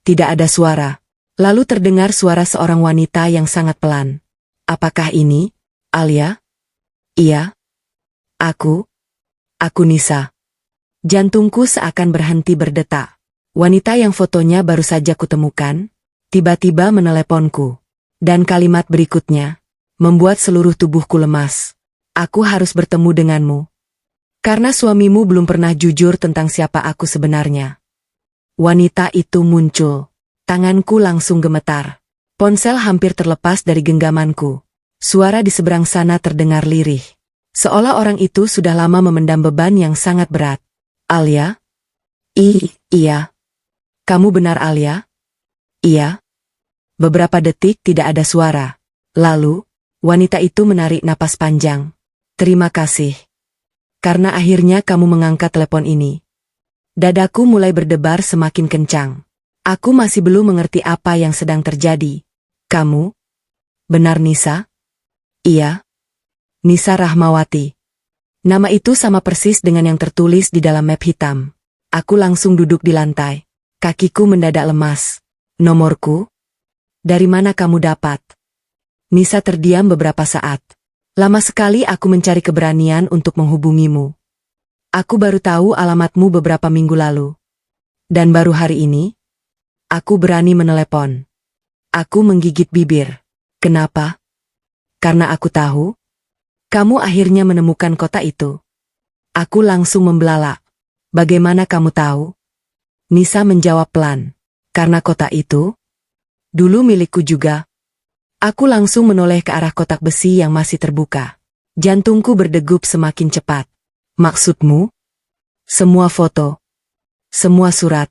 Tidak ada suara. Lalu terdengar suara seorang wanita yang sangat pelan. Apakah ini Alia? Iya. Aku Nisa. Jantungku seakan berhenti berdetak. Wanita yang fotonya baru saja kutemukan, tiba-tiba meneleponku. Dan kalimat berikutnya membuat seluruh tubuhku lemas. Aku harus bertemu denganmu. Karena suamimu belum pernah jujur tentang siapa aku sebenarnya. Wanita itu muncul. Tanganku langsung gemetar. Ponsel hampir terlepas dari genggamanku. Suara di seberang sana terdengar lirih. Seolah orang itu sudah lama memendam beban yang sangat berat. Alia? Iya. Kamu benar Alia? Iya. Beberapa detik tidak ada suara. Lalu, wanita itu menarik napas panjang. Terima kasih. Karena akhirnya kamu mengangkat telepon ini. Dadaku mulai berdebar semakin kencang. Aku masih belum mengerti apa yang sedang terjadi. Kamu? Benar Nisa? Iya. Nisa Rahmawati. Nama itu sama persis dengan yang tertulis di dalam map hitam. Aku langsung duduk di lantai. Kakiku mendadak lemas. Nomorku? Dari mana kamu dapat? Nisa terdiam beberapa saat. Lama sekali aku mencari keberanian untuk menghubungimu. Aku baru tahu alamatmu beberapa minggu lalu. Dan baru hari ini, aku berani menelepon. Aku menggigit bibir. Kenapa? Karena aku tahu, kamu akhirnya menemukan kota itu. Aku langsung membelalak. Bagaimana kamu tahu? Nisa menjawab pelan. Karena kota itu, dulu milikku juga. Aku langsung menoleh ke arah kotak besi yang masih terbuka. Jantungku berdegup semakin cepat. Maksudmu? Semua foto. Semua surat.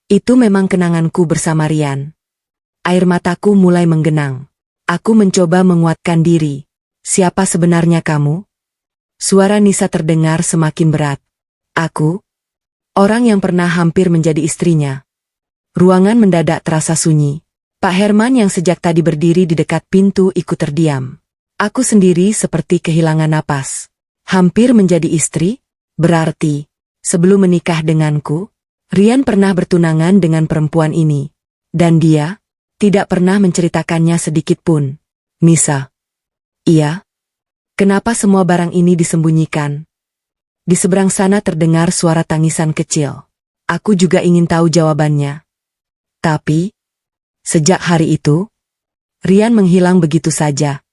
Itu memang kenanganku bersama Rian. Air mataku mulai menggenang. Aku mencoba menguatkan diri. Siapa sebenarnya kamu? Suara Nisa terdengar semakin berat. Aku? Orang yang pernah hampir menjadi istrinya. Ruangan mendadak terasa sunyi. Pak Herman yang sejak tadi berdiri di dekat pintu ikut terdiam. Aku sendiri seperti kehilangan napas. Hampir menjadi istri? Berarti, sebelum menikah denganku, Rian pernah bertunangan dengan perempuan ini. Dan dia tidak pernah menceritakannya sedikit pun. Nisa. Iya? Kenapa semua barang ini disembunyikan? Di seberang sana terdengar suara tangisan kecil. Aku juga ingin tahu jawabannya. Tapi, sejak hari itu, Rian menghilang begitu saja.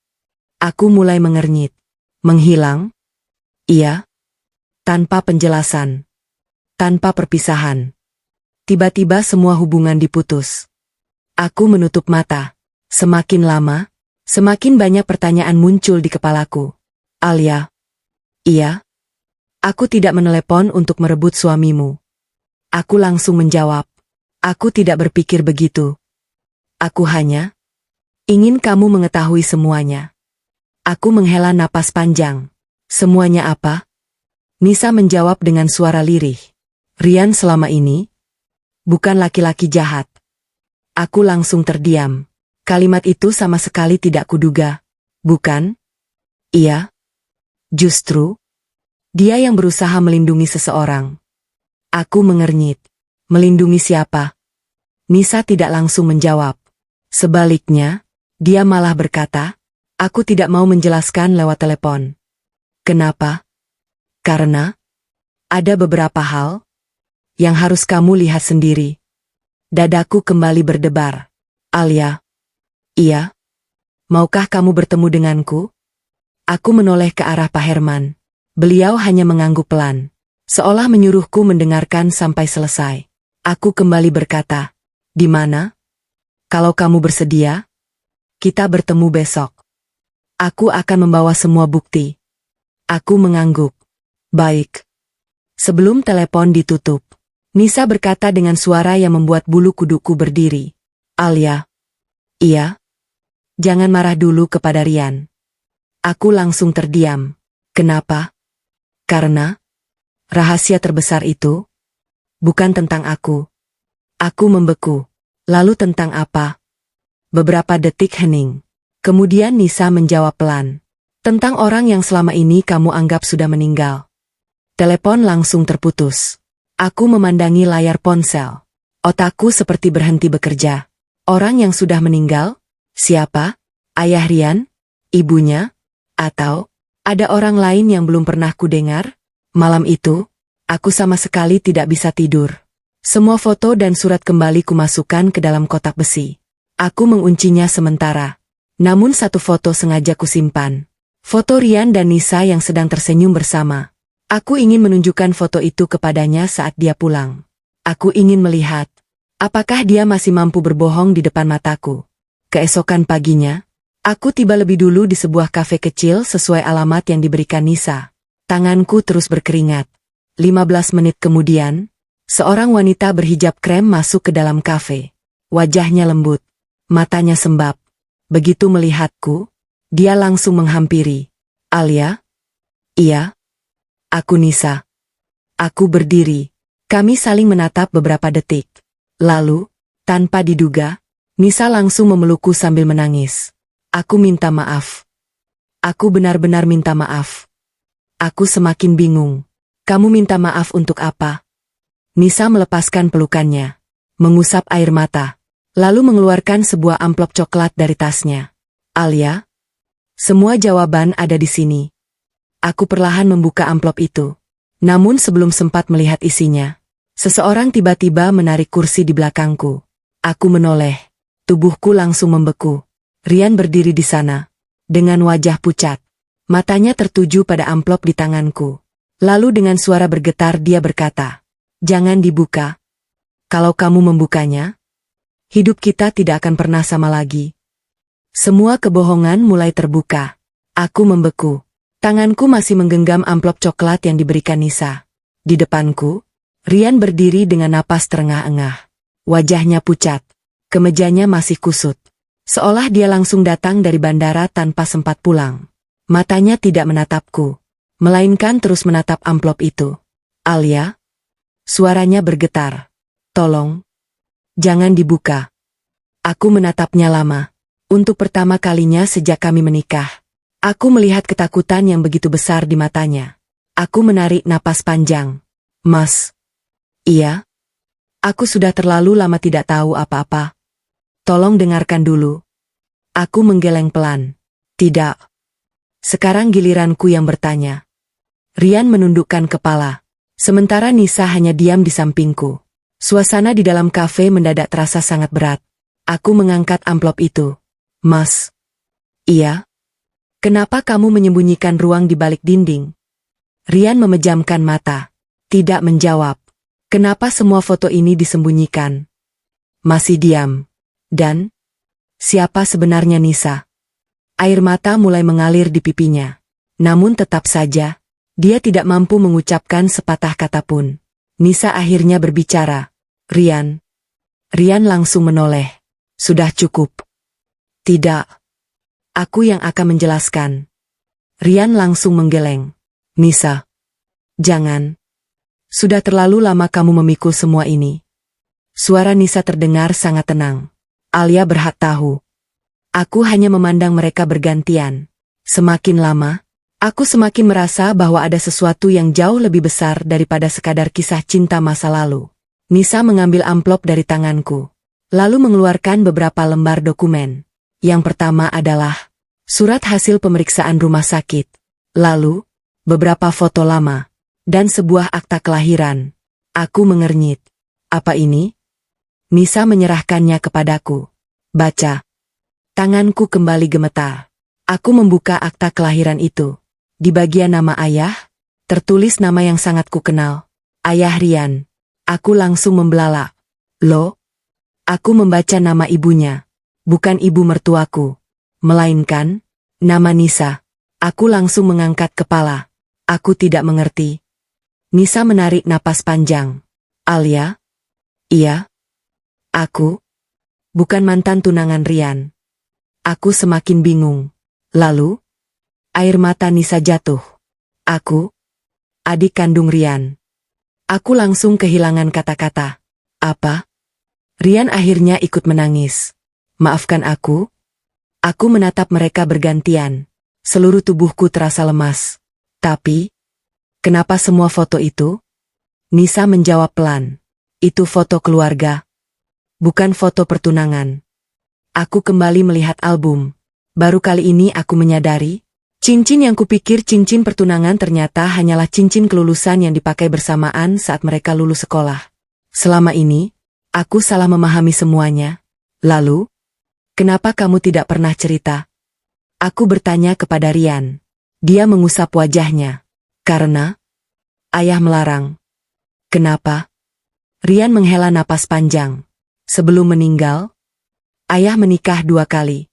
Aku mulai mengernyit. Menghilang? Iya. Tanpa penjelasan. Tanpa perpisahan. Tiba-tiba semua hubungan diputus. Aku menutup mata. Semakin lama, semakin banyak pertanyaan muncul di kepalaku. Alia. Iya. Aku tidak menelepon untuk merebut suamimu. Aku langsung menjawab. Aku tidak berpikir begitu. Aku hanya ingin kamu mengetahui semuanya. Aku menghela napas panjang. Semuanya apa? Nisa menjawab dengan suara lirih. Rian selama ini bukan laki-laki jahat. Aku langsung terdiam. Kalimat itu sama sekali tidak kuduga. Bukan? Iya. Justru, dia yang berusaha melindungi seseorang. Aku mengernyit. Melindungi siapa? Nisa tidak langsung menjawab. Sebaliknya, dia malah berkata, aku tidak mau menjelaskan lewat telepon. Kenapa? Karena ada beberapa hal yang harus kamu lihat sendiri. Dadaku kembali berdebar. Alia. Iya. Maukah kamu bertemu denganku? Aku menoleh ke arah Pak Herman. Beliau hanya mengangguk pelan, seolah menyuruhku mendengarkan sampai selesai. Aku kembali berkata, di mana? Kalau kamu bersedia, kita bertemu besok. Aku akan membawa semua bukti. Aku mengangguk. Baik. Sebelum telepon ditutup, Nisa berkata dengan suara yang membuat bulu kuduku berdiri. Alia. Iya. Jangan marah dulu kepada Rian. Aku langsung terdiam. Kenapa? Karena rahasia terbesar itu bukan tentang aku. Aku membeku. Lalu tentang apa? Beberapa detik hening. Kemudian Nisa menjawab pelan. Tentang orang yang selama ini kamu anggap sudah meninggal. Telepon langsung terputus. Aku memandangi layar ponsel. Otakku seperti berhenti bekerja. Orang yang sudah meninggal? Siapa? Ayah Rian? Ibunya? Atau ada orang lain yang belum pernah kudengar? Malam itu, aku sama sekali tidak bisa tidur. Semua foto dan surat kembali kumasukkan ke dalam kotak besi. Aku menguncinya sementara. Namun satu foto sengaja kusimpan. Foto Rian dan Nisa yang sedang tersenyum bersama. Aku ingin menunjukkan foto itu kepadanya saat dia pulang. Aku ingin melihat, apakah dia masih mampu berbohong di depan mataku. Keesokan paginya, aku tiba lebih dulu di sebuah kafe kecil sesuai alamat yang diberikan Nisa. Tanganku terus berkeringat. 15 menit kemudian, seorang wanita berhijab krem masuk ke dalam kafe. Wajahnya lembut, matanya sembab. Begitu melihatku, dia langsung menghampiri. Alia? Iya. Aku Nisa. Aku berdiri. Kami saling menatap beberapa detik. Lalu, tanpa diduga, Nisa langsung memelukku sambil menangis. Aku minta maaf. Aku benar-benar minta maaf. Aku semakin bingung. Kamu minta maaf untuk apa? Nisa melepaskan pelukannya, mengusap air mata, lalu mengeluarkan sebuah amplop coklat dari tasnya. Alia, Semua jawaban ada di sini. Aku perlahan membuka amplop itu. Namun sebelum sempat melihat isinya, seseorang tiba-tiba menarik kursi di belakangku. Aku menoleh. Tubuhku langsung membeku. Rian berdiri di sana, dengan wajah pucat. Matanya tertuju pada amplop di tanganku. Lalu dengan suara bergetar dia berkata, "Jangan dibuka. Kalau kamu membukanya, hidup kita tidak akan pernah sama lagi." Semua kebohongan mulai terbuka. Aku membeku. Tanganku masih menggenggam amplop coklat yang diberikan Nisa. Di depanku, Rian berdiri dengan napas terengah-engah. Wajahnya pucat. Kemejanya masih kusut. Seolah dia langsung datang dari bandara tanpa sempat pulang. Matanya tidak menatapku, melainkan terus menatap amplop itu. "Alia?" Suaranya bergetar. "Tolong, jangan dibuka." Aku menatapnya lama. Untuk pertama kalinya sejak kami menikah, aku melihat ketakutan yang begitu besar di matanya. Aku menarik napas panjang. "Mas." "Iya?" "Aku sudah terlalu lama tidak tahu apa-apa. Tolong dengarkan dulu." Aku menggeleng pelan. "Tidak." Sekarang giliranku yang bertanya. Rian menundukkan kepala. Sementara Nisa hanya diam di sampingku. Suasana di dalam kafe mendadak terasa sangat berat. Aku mengangkat amplop itu. "Mas." "Iya?" "Kenapa kamu menyembunyikan ruang di balik dinding?" Rian memejamkan mata. Tidak menjawab. "Kenapa semua foto ini disembunyikan?" Masih diam. "Dan siapa sebenarnya Nisa?" Air mata mulai mengalir di pipinya. Namun tetap saja, dia tidak mampu mengucapkan sepatah kata pun. Nisa akhirnya berbicara. "Rian." Rian langsung menoleh. "Sudah cukup." "Tidak. Aku yang akan menjelaskan." Rian langsung menggeleng. "Nisa. Jangan. Sudah terlalu lama kamu memikul semua ini." Suara Nisa terdengar sangat tenang. "Alia berhak tahu." Aku hanya memandang mereka bergantian. Semakin lama, aku semakin merasa bahwa ada sesuatu yang jauh lebih besar daripada sekadar kisah cinta masa lalu. Nisa mengambil amplop dari tanganku, lalu mengeluarkan beberapa lembar dokumen. Yang pertama adalah surat hasil pemeriksaan rumah sakit, lalu beberapa foto lama, dan sebuah akta kelahiran. Aku mengernyit. "Apa ini?" Nisa menyerahkannya kepadaku. "Baca." Tanganku kembali gemetar. Aku membuka akta kelahiran itu. Di bagian nama ayah, tertulis nama yang sangat kukenal. Ayah Rian. Aku langsung membelalak. "Loh?" Aku membaca nama ibunya. Bukan ibu mertuaku, melainkan nama Nisa. Aku langsung mengangkat kepala. Aku tidak mengerti. Nisa menarik napas panjang. "Alia?" "Iya. Aku. Bukan mantan tunangan Rian." Aku semakin bingung. Lalu, air mata Nisa jatuh. "Aku? Adik kandung Rian." Aku langsung kehilangan kata-kata. "Apa?" Rian akhirnya ikut menangis. "Maafkan aku." Aku menatap mereka bergantian. Seluruh tubuhku terasa lemas. "Tapi, kenapa semua foto itu?" Nisa menjawab pelan. "Itu foto keluarga. Bukan foto pertunangan." Aku kembali melihat album. Baru kali ini aku menyadari, cincin yang kupikir cincin pertunangan ternyata hanyalah cincin kelulusan yang dipakai bersamaan saat mereka lulus sekolah. Selama ini, aku salah memahami semuanya. "Lalu, kenapa kamu tidak pernah cerita?" Aku bertanya kepada Rian. Dia mengusap wajahnya. "Karena ayah melarang." "Kenapa?" Rian menghela napas panjang. "Sebelum meninggal, ayah menikah 2 kali."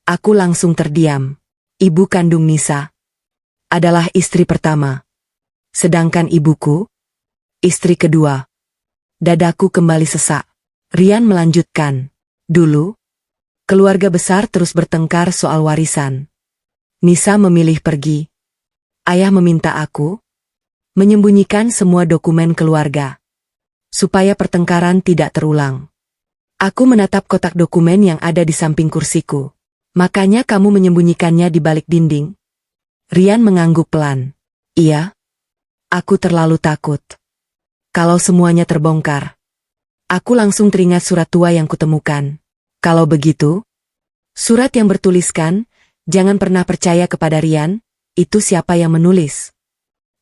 Aku langsung terdiam. Ibu kandung Nisa adalah istri pertama. Sedangkan ibuku, istri kedua. Dadaku kembali sesak. Rian melanjutkan. "Dulu, keluarga besar terus bertengkar soal warisan. Nisa memilih pergi. Ayah meminta aku menyembunyikan semua dokumen keluarga, supaya pertengkaran tidak terulang. Aku menatap kotak dokumen yang ada di samping kursiku. "Makanya kamu menyembunyikannya di balik dinding?" Rian mengangguk pelan. "Iya. Aku terlalu takut kalau semuanya terbongkar." Aku langsung teringat surat tua yang kutemukan. "Kalau begitu?" "Surat yang bertuliskan, Jangan pernah percaya kepada Rian, itu siapa yang menulis.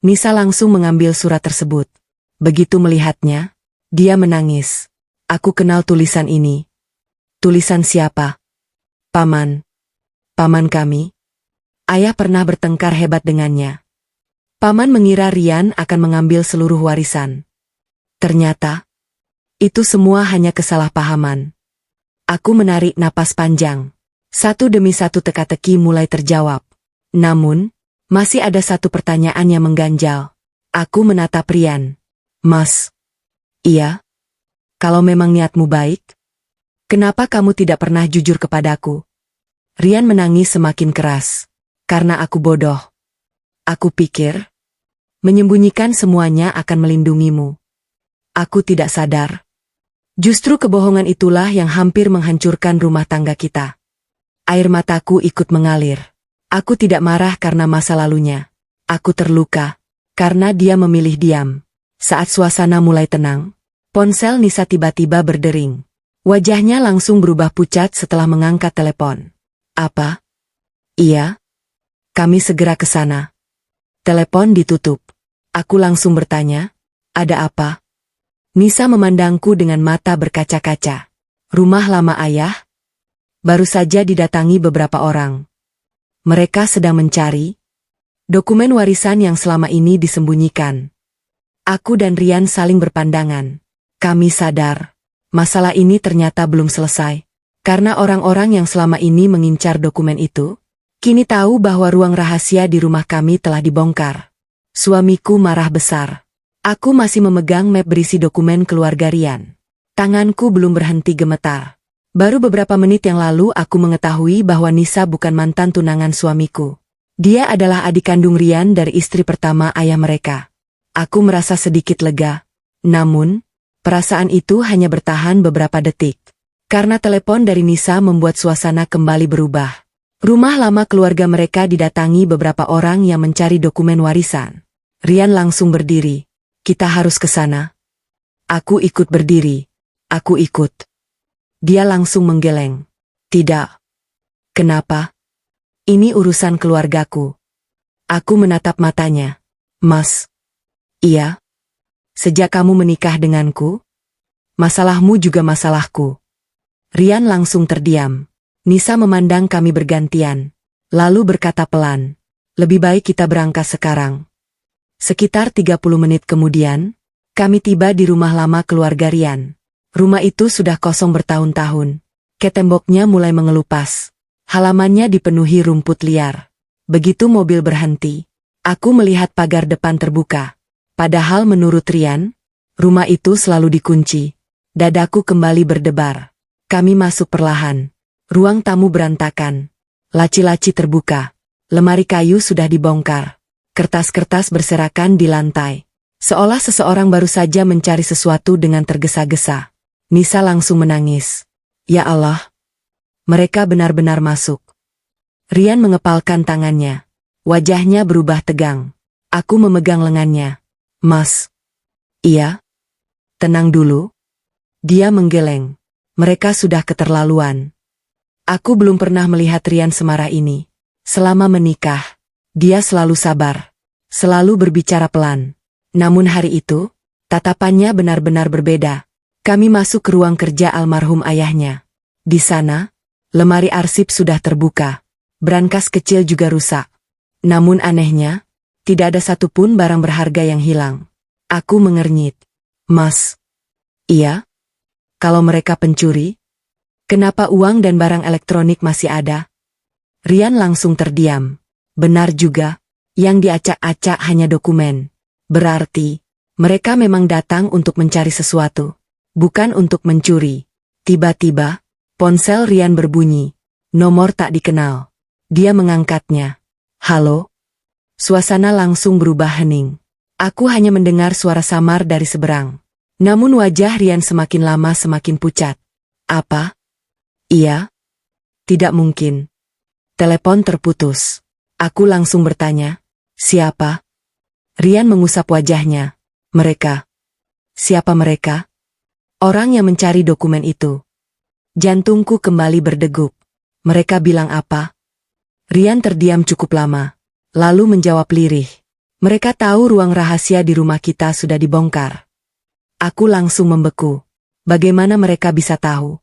Nisa langsung mengambil surat tersebut. Begitu melihatnya, dia menangis. Aku kenal tulisan ini. Tulisan siapa? Paman. Paman kami. Ayah pernah bertengkar hebat dengannya. Paman mengira Rian akan mengambil seluruh warisan. Ternyata, itu semua hanya kesalahpahaman. Aku menarik napas panjang. Satu demi satu teka-teki mulai terjawab. Namun, masih ada satu pertanyaan yang mengganjal. Aku menatap Rian. Mas. Iya? Kalau memang niatmu baik, kenapa kamu tidak pernah jujur kepadaku? Rian menangis semakin keras. Karena aku bodoh. Aku pikir, menyembunyikan semuanya akan melindungimu. Aku tidak sadar. Justru kebohongan itulah yang hampir menghancurkan rumah tangga kita. Air mataku ikut mengalir. Aku tidak marah karena masa lalunya. Aku terluka karena dia memilih diam. Saat suasana mulai tenang, ponsel Nisa tiba-tiba berdering. Wajahnya langsung berubah pucat setelah mengangkat telepon. Apa? Iya. Kami segera ke sana. Telepon ditutup. Aku langsung bertanya, ada apa? Nisa memandangku dengan mata berkaca-kaca. Rumah lama ayah? Baru saja didatangi beberapa orang. Mereka sedang mencari dokumen warisan yang selama ini disembunyikan. Aku dan Rian saling berpandangan. Kami sadar, masalah ini ternyata belum selesai. Karena orang-orang yang selama ini mengincar dokumen itu, kini tahu bahwa ruang rahasia di rumah kami telah dibongkar. Suamiku marah besar. Aku masih memegang map berisi dokumen keluarga Rian. Tanganku belum berhenti gemetar. Baru beberapa menit yang lalu aku mengetahui bahwa Nisa bukan mantan tunangan suamiku. Dia adalah adik kandung Rian dari istri pertama ayah mereka. Aku merasa sedikit lega. Namun, perasaan itu hanya bertahan beberapa detik. Karena telepon dari Nisa membuat suasana kembali berubah. Rumah lama keluarga mereka didatangi beberapa orang yang mencari dokumen warisan. Rian langsung berdiri. Kita harus ke sana. Aku ikut berdiri. Aku ikut. Dia langsung menggeleng. Tidak. Kenapa? Ini urusan keluargaku. Aku menatap matanya. Mas. Iya. Sejak kamu menikah denganku, masalahmu juga masalahku. Rian langsung terdiam. Nisa memandang kami bergantian. Lalu berkata pelan. Lebih baik kita berangkat sekarang. Sekitar 30 menit kemudian, kami tiba di rumah lama keluarga Rian. Rumah itu sudah kosong bertahun-tahun. Temboknya mulai mengelupas. Halamannya dipenuhi rumput liar. Begitu mobil berhenti, aku melihat pagar depan terbuka. Padahal menurut Rian, rumah itu selalu dikunci. Dadaku kembali berdebar. Kami masuk perlahan. Ruang tamu berantakan. Laci-laci terbuka. Lemari kayu sudah dibongkar. Kertas-kertas berserakan di lantai. Seolah seseorang baru saja mencari sesuatu dengan tergesa-gesa. Nisa langsung menangis. Ya Allah. Mereka benar-benar masuk. Rian mengepalkan tangannya. Wajahnya berubah tegang. Aku memegang lengannya. Mas. Iya. Tenang dulu. Dia menggeleng. Mereka sudah keterlaluan. Aku belum pernah melihat Rian semarah ini. Selama menikah, dia selalu sabar. Selalu berbicara pelan. Namun hari itu, tatapannya benar-benar berbeda. Kami masuk ke ruang kerja almarhum ayahnya. Di sana, lemari arsip sudah terbuka. Brankas kecil juga rusak. Namun anehnya, tidak ada satupun barang berharga yang hilang. Aku mengernyit. Mas. Iya? Kalau mereka pencuri, kenapa uang dan barang elektronik masih ada? Rian langsung terdiam. Benar juga, yang diacak-acak hanya dokumen. Berarti, mereka memang datang untuk mencari sesuatu. Bukan untuk mencuri. Tiba-tiba, ponsel Rian berbunyi. Nomor tak dikenal. Dia mengangkatnya. Halo? Suasana langsung berubah hening. Aku hanya mendengar suara samar dari seberang. Namun wajah Rian semakin lama semakin pucat. Apa? Iya? Tidak mungkin. Telepon terputus. Aku langsung bertanya. Siapa? Rian mengusap wajahnya. Mereka. Siapa mereka? Orang yang mencari dokumen itu. Jantungku kembali berdegup. Mereka bilang apa? Rian terdiam cukup lama, lalu menjawab lirih. Mereka tahu ruang rahasia di rumah kita sudah dibongkar. Aku langsung membeku. Bagaimana mereka bisa tahu?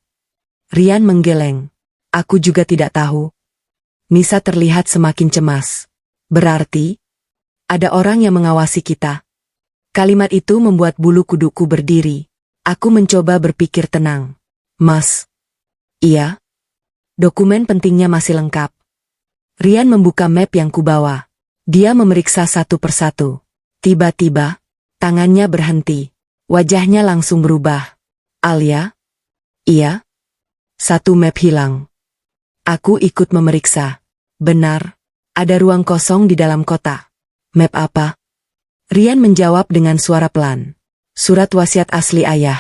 Rian menggeleng. Aku juga tidak tahu. Nisa terlihat semakin cemas. Berarti, ada orang yang mengawasi kita. Kalimat itu membuat bulu kuduku berdiri. Aku mencoba berpikir tenang. Mas. Iya. Dokumen pentingnya masih lengkap. Rian membuka map yang kubawa. Dia memeriksa satu persatu. Tiba-tiba, tangannya berhenti. Wajahnya langsung berubah. Alia? Iya? Satu map hilang. Aku ikut memeriksa. Benar, ada ruang kosong di dalam kota. Map apa? Rian menjawab dengan suara pelan. Surat wasiat asli ayah.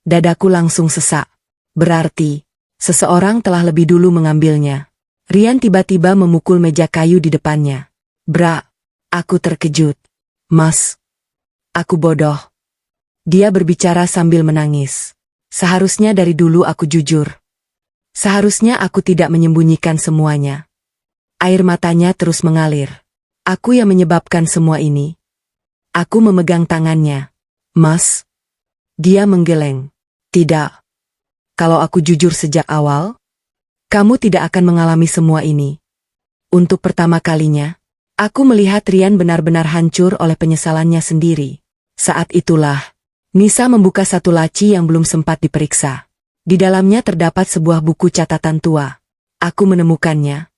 Dadaku langsung sesak. Berarti, seseorang telah lebih dulu mengambilnya. Rian tiba-tiba memukul meja kayu di depannya. Bra, aku terkejut. Mas, aku bodoh. Dia berbicara sambil menangis. Seharusnya dari dulu aku jujur. Seharusnya aku tidak menyembunyikan semuanya. Air matanya terus mengalir. Aku yang menyebabkan semua ini. Aku memegang tangannya. Mas? Dia menggeleng. Tidak. Kalau aku jujur sejak awal, kamu tidak akan mengalami semua ini. Untuk pertama kalinya, aku melihat Rian benar-benar hancur oleh penyesalannya sendiri. Saat itulah, Nisa membuka satu laci yang belum sempat diperiksa. Di dalamnya terdapat sebuah buku catatan tua. Aku menemukannya.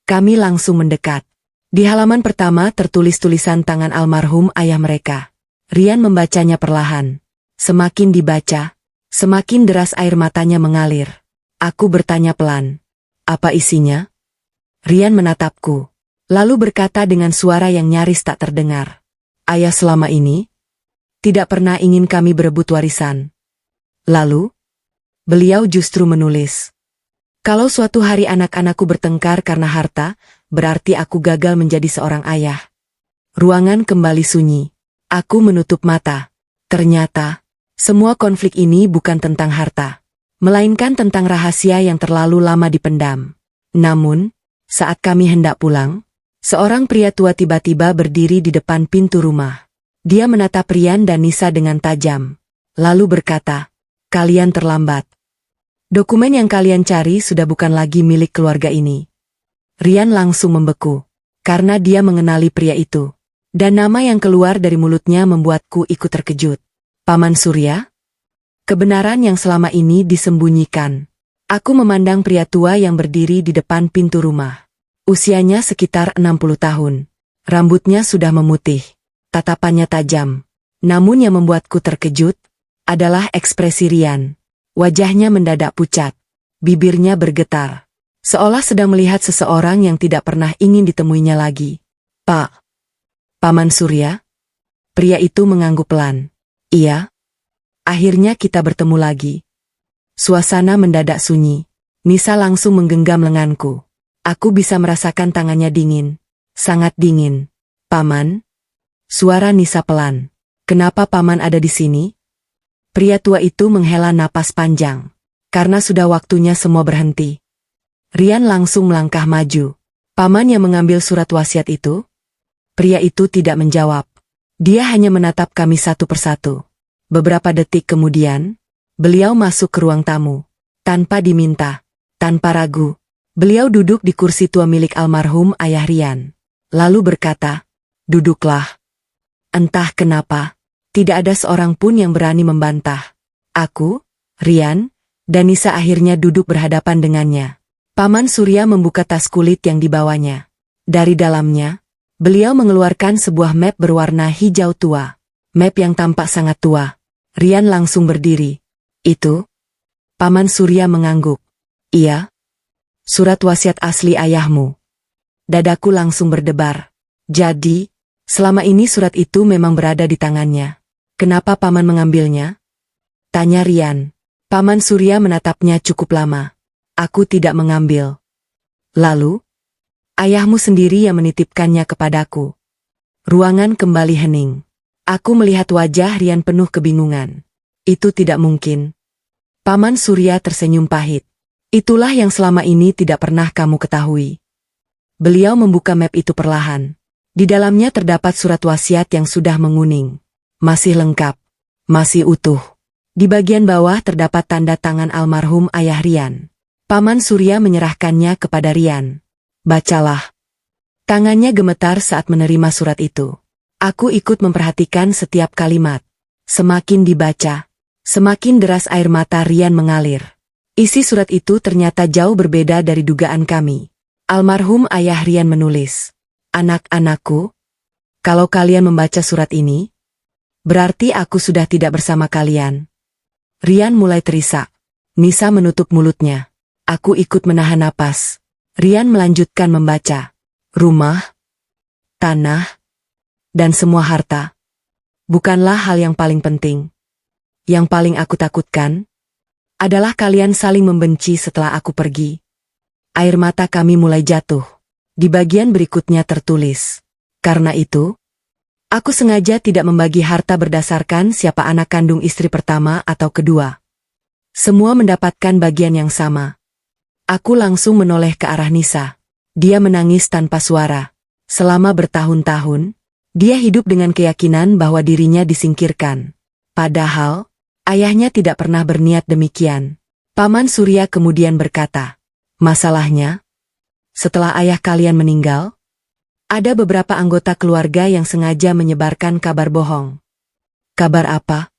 Kami langsung mendekat. Di halaman pertama tertulis tulisan tangan almarhum ayah mereka. Rian membacanya perlahan. Semakin dibaca, semakin deras air matanya mengalir. Aku bertanya pelan. Apa isinya? Rian menatapku. Lalu berkata dengan suara yang nyaris tak terdengar. Ayah selama ini tidak pernah ingin kami berebut warisan. Lalu, beliau justru menulis. Kalau suatu hari anak-anakku bertengkar karena harta, berarti aku gagal menjadi seorang ayah. Ruangan kembali sunyi. Aku menutup mata. Ternyata, semua konflik ini bukan tentang harta, melainkan tentang rahasia yang terlalu lama dipendam. Namun, saat kami hendak pulang, seorang pria tua tiba-tiba berdiri di depan pintu rumah. Dia menatap Rian dan Nisa dengan tajam. Lalu berkata, kalian terlambat. Dokumen yang kalian cari sudah bukan lagi milik keluarga ini. Rian langsung membeku, karena dia mengenali pria itu. Dan nama yang keluar dari mulutnya membuatku ikut terkejut. Paman Surya? Kebenaran yang selama ini disembunyikan. Aku memandang pria tua yang berdiri di depan pintu rumah. Usianya sekitar 60 tahun. Rambutnya sudah memutih. Tatapannya tajam. Namun yang membuatku terkejut adalah ekspresi Rian. Wajahnya mendadak pucat. Bibirnya bergetar. Seolah sedang melihat seseorang yang tidak pernah ingin ditemuinya lagi. Pak. Paman Surya? Pria itu mengangguk pelan. Iya. Akhirnya kita bertemu lagi. Suasana mendadak sunyi. Nisa langsung menggenggam lenganku. Aku bisa merasakan tangannya dingin. Sangat dingin. Paman? Suara Nisa pelan. Kenapa Paman ada di sini? Pria tua itu menghela napas panjang. Karena sudah waktunya semua berhenti. Rian langsung melangkah maju. Paman yang mengambil surat wasiat itu? Pria itu tidak menjawab. Dia hanya menatap kami satu persatu. Beberapa detik kemudian, beliau masuk ke ruang tamu. Tanpa diminta, tanpa ragu. Beliau duduk di kursi tua milik almarhum ayah Rian. Lalu berkata, duduklah. Entah kenapa, tidak ada seorang pun yang berani membantah. Aku, Rian, dan Nisa akhirnya duduk berhadapan dengannya. Paman Surya membuka tas kulit yang dibawanya. Dari dalamnya, beliau mengeluarkan sebuah map berwarna hijau tua. Map yang tampak sangat tua. Rian langsung berdiri. Itu? Paman Surya mengangguk. Iya. Surat wasiat asli ayahmu. Dadaku langsung berdebar. Jadi, selama ini surat itu memang berada di tangannya. Kenapa Paman mengambilnya? Tanya Rian. Paman Surya menatapnya cukup lama. Aku tidak mengambil. Lalu, ayahmu sendiri yang menitipkannya kepadaku. Ruangan kembali hening. Aku melihat wajah Rian penuh kebingungan. Itu tidak mungkin. Paman Surya tersenyum pahit. Itulah yang selama ini tidak pernah kamu ketahui. Beliau membuka map itu perlahan. Di dalamnya terdapat surat wasiat yang sudah menguning. Masih lengkap. Masih utuh. Di bagian bawah terdapat tanda tangan almarhum ayah Rian. Paman Surya menyerahkannya kepada Rian. Bacalah. Tangannya gemetar saat menerima surat itu. Aku ikut memperhatikan setiap kalimat. Semakin dibaca, semakin deras air mata Rian mengalir. Isi surat itu ternyata jauh berbeda dari dugaan kami. Almarhum ayah Rian menulis, "Anak-anakku, kalau kalian membaca surat ini, berarti aku sudah tidak bersama kalian." Rian mulai terisak. Nisa menutup mulutnya. Aku ikut menahan napas. Rian melanjutkan membaca. Rumah, tanah, dan semua harta bukanlah hal yang paling penting. Yang paling aku takutkan adalah kalian saling membenci setelah aku pergi. Air mata kami mulai jatuh. Di bagian berikutnya tertulis, "Karena itu, aku sengaja tidak membagi harta berdasarkan siapa anak kandung istri pertama atau kedua. Semua mendapatkan bagian yang sama." Aku langsung menoleh ke arah Nisa. Dia menangis tanpa suara. Selama bertahun-tahun, dia hidup dengan keyakinan bahwa dirinya disingkirkan. Padahal, ayahnya tidak pernah berniat demikian. Paman Surya kemudian berkata, "Masalahnya, setelah ayah kalian meninggal, ada beberapa anggota keluarga yang sengaja menyebarkan kabar bohong." "Kabar apa?"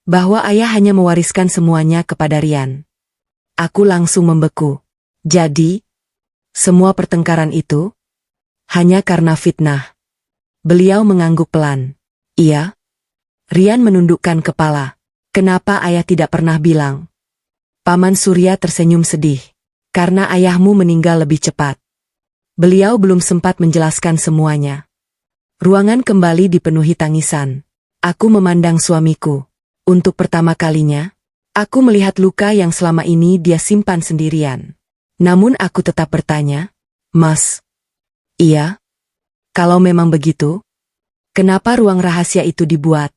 "Bahwa ayah hanya mewariskan semuanya kepada Rian." Aku langsung membeku. Jadi, semua pertengkaran itu hanya karena fitnah. Beliau mengangguk pelan. "Iya." Rian menundukkan kepala. "Kenapa ayah tidak pernah bilang?" Paman Surya tersenyum sedih. "Karena ayahmu meninggal lebih cepat." Beliau belum sempat menjelaskan semuanya. Ruangan kembali dipenuhi tangisan. Aku memandang suamiku. Untuk pertama kalinya, aku melihat luka yang selama ini dia simpan sendirian. Namun aku tetap bertanya, "Mas." "Iya? Kalau memang begitu, kenapa ruang rahasia itu dibuat?"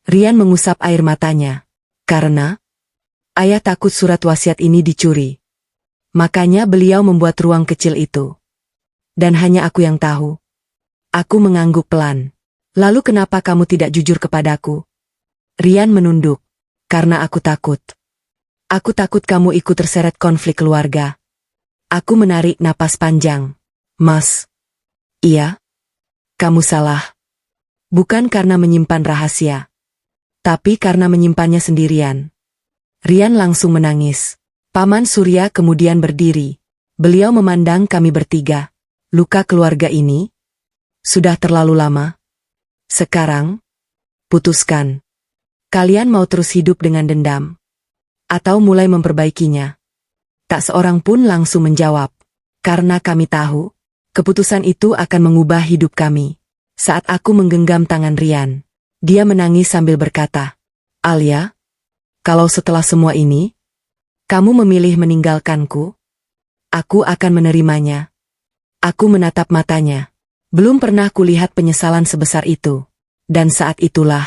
Rian mengusap air matanya. "Karena ayah takut surat wasiat ini dicuri. Makanya beliau membuat ruang kecil itu. Dan hanya aku yang tahu." Aku mengangguk pelan. "Lalu kenapa kamu tidak jujur kepadaku?" Rian menunduk. "Karena aku takut. Aku takut kamu ikut terseret konflik keluarga." Aku menarik napas panjang. "Mas." "Iya. Kamu salah. Bukan karena menyimpan rahasia, tapi karena menyimpannya sendirian." Rian langsung menangis. Paman Surya kemudian berdiri. Beliau memandang kami bertiga. "Luka keluarga ini sudah terlalu lama. Sekarang, putuskan. Kalian mau terus hidup dengan dendam, atau mulai memperbaikinya?" Tak seorang pun langsung menjawab. Karena kami tahu, keputusan itu akan mengubah hidup kami. Saat aku menggenggam tangan Rian, dia menangis sambil berkata, "Alia, kalau setelah semua ini, kamu memilih meninggalkanku, aku akan menerimanya." Aku menatap matanya. Belum pernah kulihat penyesalan sebesar itu. Dan saat itulah,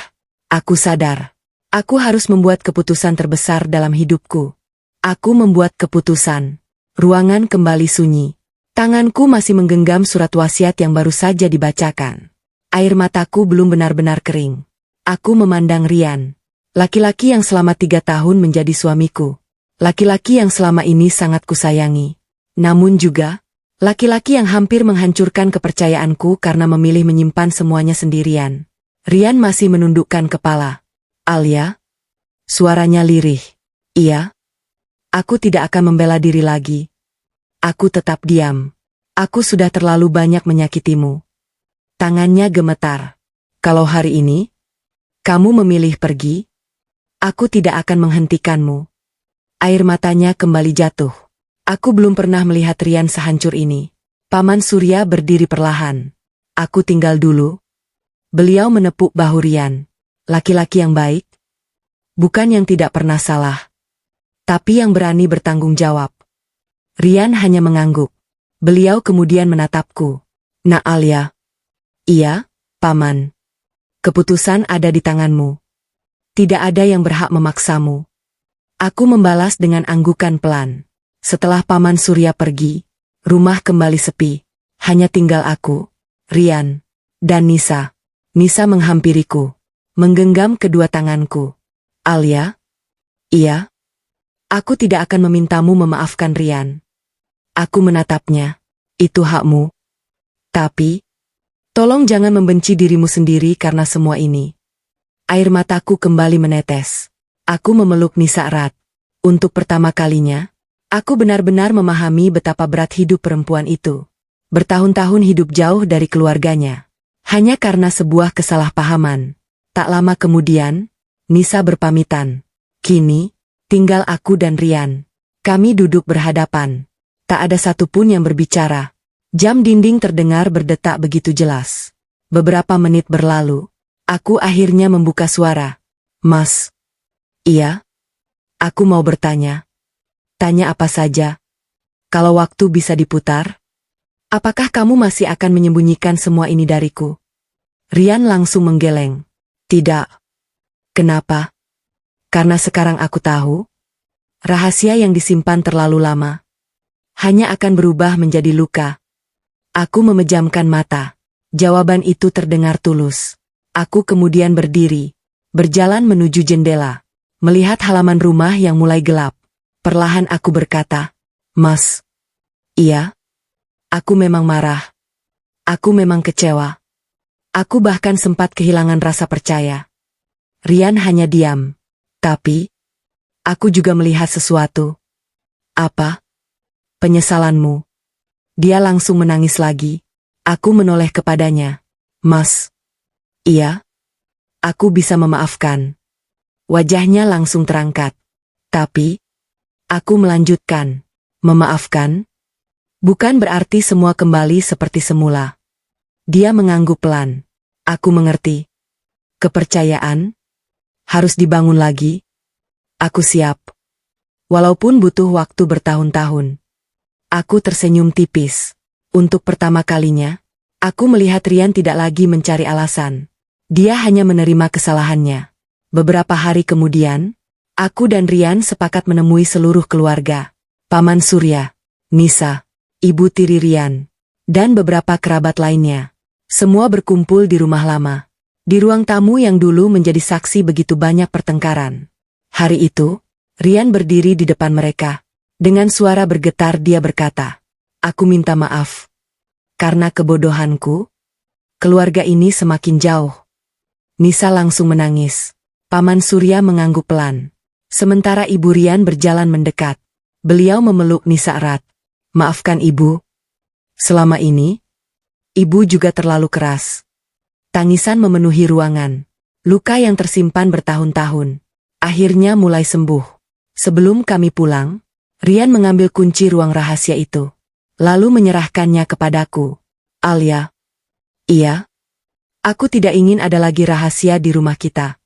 aku sadar. Aku harus membuat keputusan terbesar dalam hidupku. Aku membuat keputusan. Ruangan kembali sunyi. Tanganku masih menggenggam surat wasiat yang baru saja dibacakan. Air mataku belum benar-benar kering. Aku memandang Rian. Laki-laki yang selama 3 tahun menjadi suamiku. Laki-laki yang selama ini sangat kusayangi. Namun juga, laki-laki yang hampir menghancurkan kepercayaanku karena memilih menyimpan semuanya sendirian. Rian masih menundukkan kepala. "Alia?" Suaranya lirih. "Iya. Aku tidak akan membela diri lagi." Aku tetap diam. "Aku sudah terlalu banyak menyakitimu." Tangannya gemetar. "Kalau hari ini kamu memilih pergi, aku tidak akan menghentikanmu." Air matanya kembali jatuh. Aku belum pernah melihat Rian sehancur ini. Paman Surya berdiri perlahan. "Aku tinggal dulu." Beliau menepuk bahu Rian. "Laki-laki yang baik, bukan yang tidak pernah salah, tapi yang berani bertanggung jawab." Rian hanya mengangguk. Beliau kemudian menatapku. "Nak Alia." "Iya, Paman. Keputusan ada di tanganmu. Tidak ada yang berhak memaksamu." Aku membalas dengan anggukan pelan. Setelah Paman Surya pergi, rumah kembali sepi. Hanya tinggal aku, Rian, dan Nisa. Nisa menghampiriku, menggenggam kedua tanganku. Alia? Iya? Aku tidak akan memintamu memaafkan Rian. Aku menatapnya. Itu hakmu. Tapi, tolong jangan membenci dirimu sendiri karena semua ini. Air mataku kembali menetes. Aku memeluk Nisa erat. Untuk pertama kalinya, aku benar-benar memahami betapa berat hidup perempuan itu. Bertahun-tahun hidup jauh dari keluarganya. Hanya karena sebuah kesalahpahaman. Tak lama kemudian, Nisa berpamitan. Kini, tinggal aku dan Rian. Kami duduk berhadapan. Tak ada satupun yang berbicara. Jam dinding terdengar berdetak begitu jelas. Beberapa menit berlalu. Aku akhirnya membuka suara. Mas. Iya? Aku mau bertanya. Tanya apa saja. Kalau waktu bisa diputar, apakah kamu masih akan menyembunyikan semua ini dariku? Rian langsung menggeleng. Tidak. Kenapa? Karena sekarang aku tahu, rahasia yang disimpan terlalu lama hanya akan berubah menjadi luka. Aku memejamkan mata. Jawaban itu terdengar tulus. Aku kemudian berdiri, berjalan menuju jendela, melihat halaman rumah yang mulai gelap. Perlahan aku berkata, Mas. Iya? Aku memang marah. Aku memang kecewa. Aku bahkan sempat kehilangan rasa percaya. Rian hanya diam. Tapi, aku juga melihat sesuatu. Apa? Penyesalanmu. Dia langsung menangis lagi. Aku menoleh kepadanya. Mas. Iya? Aku bisa memaafkan. Wajahnya langsung terangkat. Tapi, aku melanjutkan. Memaafkan? Bukan berarti semua kembali seperti semula. Dia mengangguk pelan. Aku mengerti. Kepercayaan harus dibangun lagi. Aku siap. Walaupun butuh waktu bertahun-tahun. Aku tersenyum tipis. Untuk pertama kalinya, aku melihat Rian tidak lagi mencari alasan. Dia hanya menerima kesalahannya. Beberapa hari kemudian, aku dan Rian sepakat menemui seluruh keluarga. Paman Surya, Nisa, Ibu tiri Rian, dan beberapa kerabat lainnya. Semua berkumpul di rumah lama. Di ruang tamu yang dulu menjadi saksi begitu banyak pertengkaran. Hari itu, Rian berdiri di depan mereka. Dengan suara bergetar dia berkata, aku minta maaf. Karena kebodohanku, keluarga ini semakin jauh. Nisa langsung menangis. Paman Surya mengangguk pelan. Sementara Ibu Rian berjalan mendekat. Beliau memeluk Nisa erat. Maafkan Ibu. Selama ini, Ibu juga terlalu keras. Tangisan memenuhi ruangan. Luka yang tersimpan bertahun-tahun akhirnya mulai sembuh. Sebelum kami pulang, Rian mengambil kunci ruang rahasia itu, lalu menyerahkannya kepadaku. Alia. Iya. Aku tidak ingin ada lagi rahasia di rumah kita.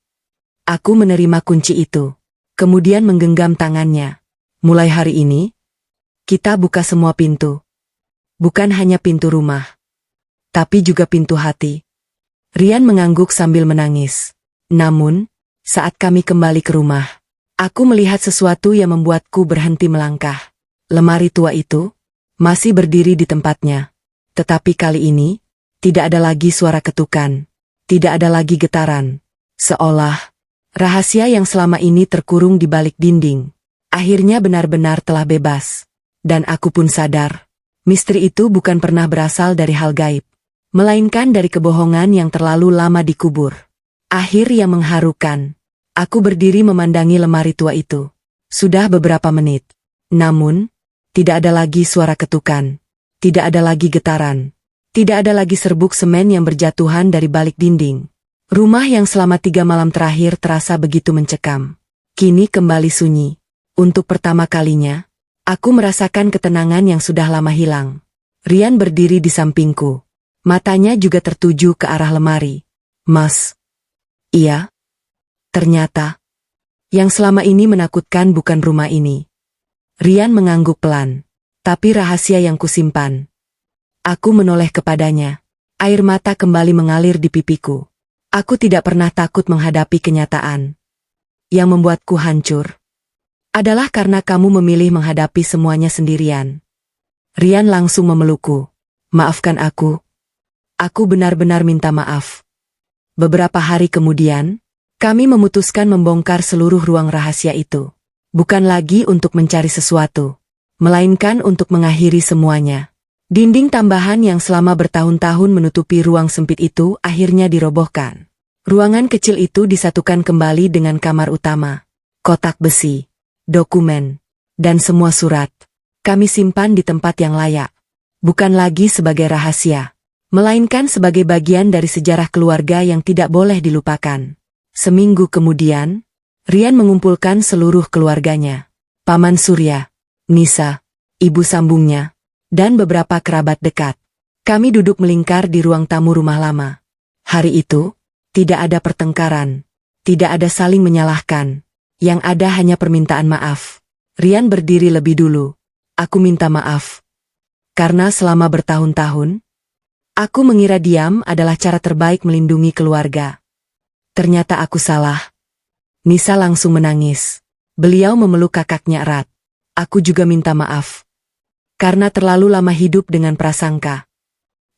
Aku menerima kunci itu, kemudian menggenggam tangannya. Mulai hari ini, kita buka semua pintu. Bukan hanya pintu rumah, tapi juga pintu hati. Rian mengangguk sambil menangis. Namun, saat kami kembali ke rumah, aku melihat sesuatu yang membuatku berhenti melangkah. Lemari tua itu masih berdiri di tempatnya. Tetapi kali ini, tidak ada lagi suara ketukan. Tidak ada lagi getaran. Seolah, rahasia yang selama ini terkurung di balik dinding, akhirnya benar-benar telah bebas. Dan aku pun sadar, misteri itu bukan pernah berasal dari hal gaib, melainkan dari kebohongan yang terlalu lama dikubur. Akhir yang mengharukan. Aku berdiri memandangi lemari tua itu. Sudah beberapa menit. Namun, tidak ada lagi suara ketukan. Tidak ada lagi getaran. Tidak ada lagi serbuk semen yang berjatuhan dari balik dinding. Rumah yang selama 3 malam terakhir terasa begitu mencekam. Kini kembali sunyi. Untuk pertama kalinya, aku merasakan ketenangan yang sudah lama hilang. Rian berdiri di sampingku. Matanya juga tertuju ke arah lemari. Mas. Iya. Ternyata, yang selama ini menakutkan bukan rumah ini. Rian mengangguk pelan. Tapi rahasia yang kusimpan. Aku menoleh kepadanya. Air mata kembali mengalir di pipiku. Aku tidak pernah takut menghadapi kenyataan. Yang membuatku hancur adalah karena kamu memilih menghadapi semuanya sendirian. Rian langsung memelukku. Maafkan aku. Aku benar-benar minta maaf. Beberapa hari kemudian, kami memutuskan membongkar seluruh ruang rahasia itu. Bukan lagi untuk mencari sesuatu, melainkan untuk mengakhiri semuanya. Dinding tambahan yang selama bertahun-tahun menutupi ruang sempit itu akhirnya dirobohkan. Ruangan kecil itu disatukan kembali dengan kamar utama. Kotak besi, dokumen, dan semua surat kami simpan di tempat yang layak. Bukan lagi sebagai rahasia, melainkan sebagai bagian dari sejarah keluarga yang tidak boleh dilupakan. Seminggu kemudian, Rian mengumpulkan seluruh keluarganya. Paman Surya, Nisa, ibu sambungnya, dan beberapa kerabat dekat. Kami duduk melingkar di ruang tamu rumah lama. Hari itu, tidak ada pertengkaran, tidak ada saling menyalahkan. Yang ada hanya permintaan maaf. Rian berdiri lebih dulu. Aku minta maaf. Karena selama bertahun-tahun, aku mengira diam adalah cara terbaik melindungi keluarga. Ternyata aku salah. Nisa langsung menangis. Beliau memeluk kakaknya erat. Aku juga minta maaf. Karena terlalu lama hidup dengan prasangka.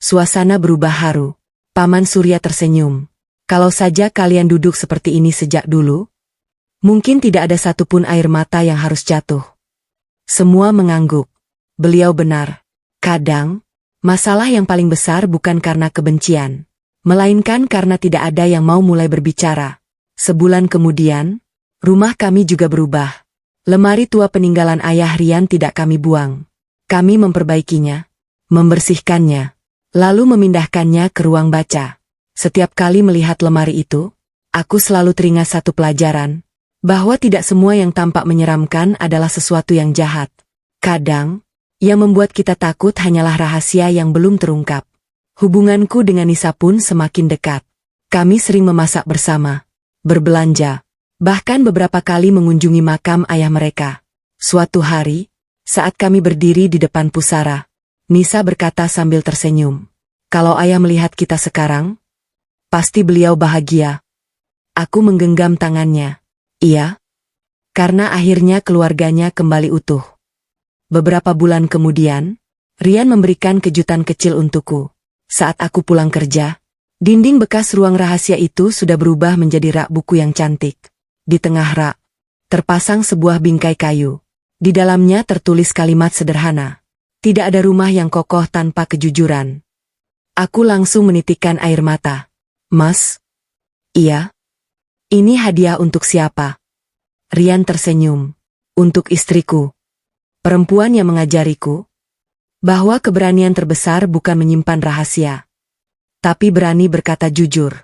Suasana berubah haru. Paman Surya tersenyum. Kalau saja kalian duduk seperti ini sejak dulu, mungkin tidak ada satupun air mata yang harus jatuh. Semua mengangguk. Beliau benar. Kadang, masalah yang paling besar bukan karena kebencian, melainkan karena tidak ada yang mau mulai berbicara. Sebulan kemudian, rumah kami juga berubah. Lemari tua peninggalan ayah Rian tidak kami buang. Kami memperbaikinya, membersihkannya, lalu memindahkannya ke ruang baca. Setiap kali melihat lemari itu, aku selalu teringat satu pelajaran, bahwa tidak semua yang tampak menyeramkan adalah sesuatu yang jahat. Kadang, yang membuat kita takut hanyalah rahasia yang belum terungkap. Hubunganku dengan Nisa pun semakin dekat. Kami sering memasak bersama, berbelanja, bahkan beberapa kali mengunjungi makam ayah mereka. Suatu hari, saat kami berdiri di depan pusara, Nisa berkata sambil tersenyum, "Kalau ayah melihat kita sekarang, pasti beliau bahagia." Aku menggenggam tangannya. Iya, karena akhirnya keluarganya kembali utuh. Beberapa bulan kemudian, Rian memberikan kejutan kecil untukku. Saat aku pulang kerja, dinding bekas ruang rahasia itu sudah berubah menjadi rak buku yang cantik. Di tengah rak, terpasang sebuah bingkai kayu. Di dalamnya tertulis kalimat sederhana. Tidak ada rumah yang kokoh tanpa kejujuran. Aku langsung menitikkan air mata. "Mas?" "Iya." "Ini hadiah untuk siapa?" Rian tersenyum. "Untuk istriku. Perempuan yang mengajariku bahwa keberanian terbesar bukan menyimpan rahasia, tapi berani berkata jujur."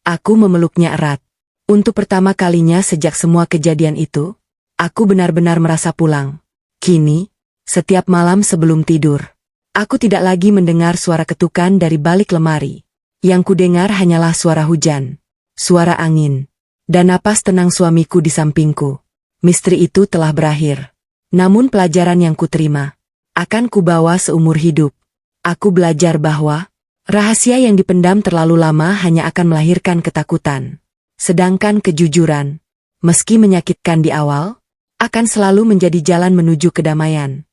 Aku memeluknya erat. Untuk pertama kalinya sejak semua kejadian itu, aku benar-benar merasa pulang. Kini, setiap malam sebelum tidur, aku tidak lagi mendengar suara ketukan dari balik lemari. Yang kudengar hanyalah suara hujan, suara angin, dan napas tenang suamiku di sampingku. Misteri itu telah berakhir. Namun pelajaran yang kuterima akan kubawa seumur hidup. Aku belajar bahwa rahasia yang dipendam terlalu lama hanya akan melahirkan ketakutan. Sedangkan kejujuran, meski menyakitkan di awal, akan selalu menjadi jalan menuju kedamaian.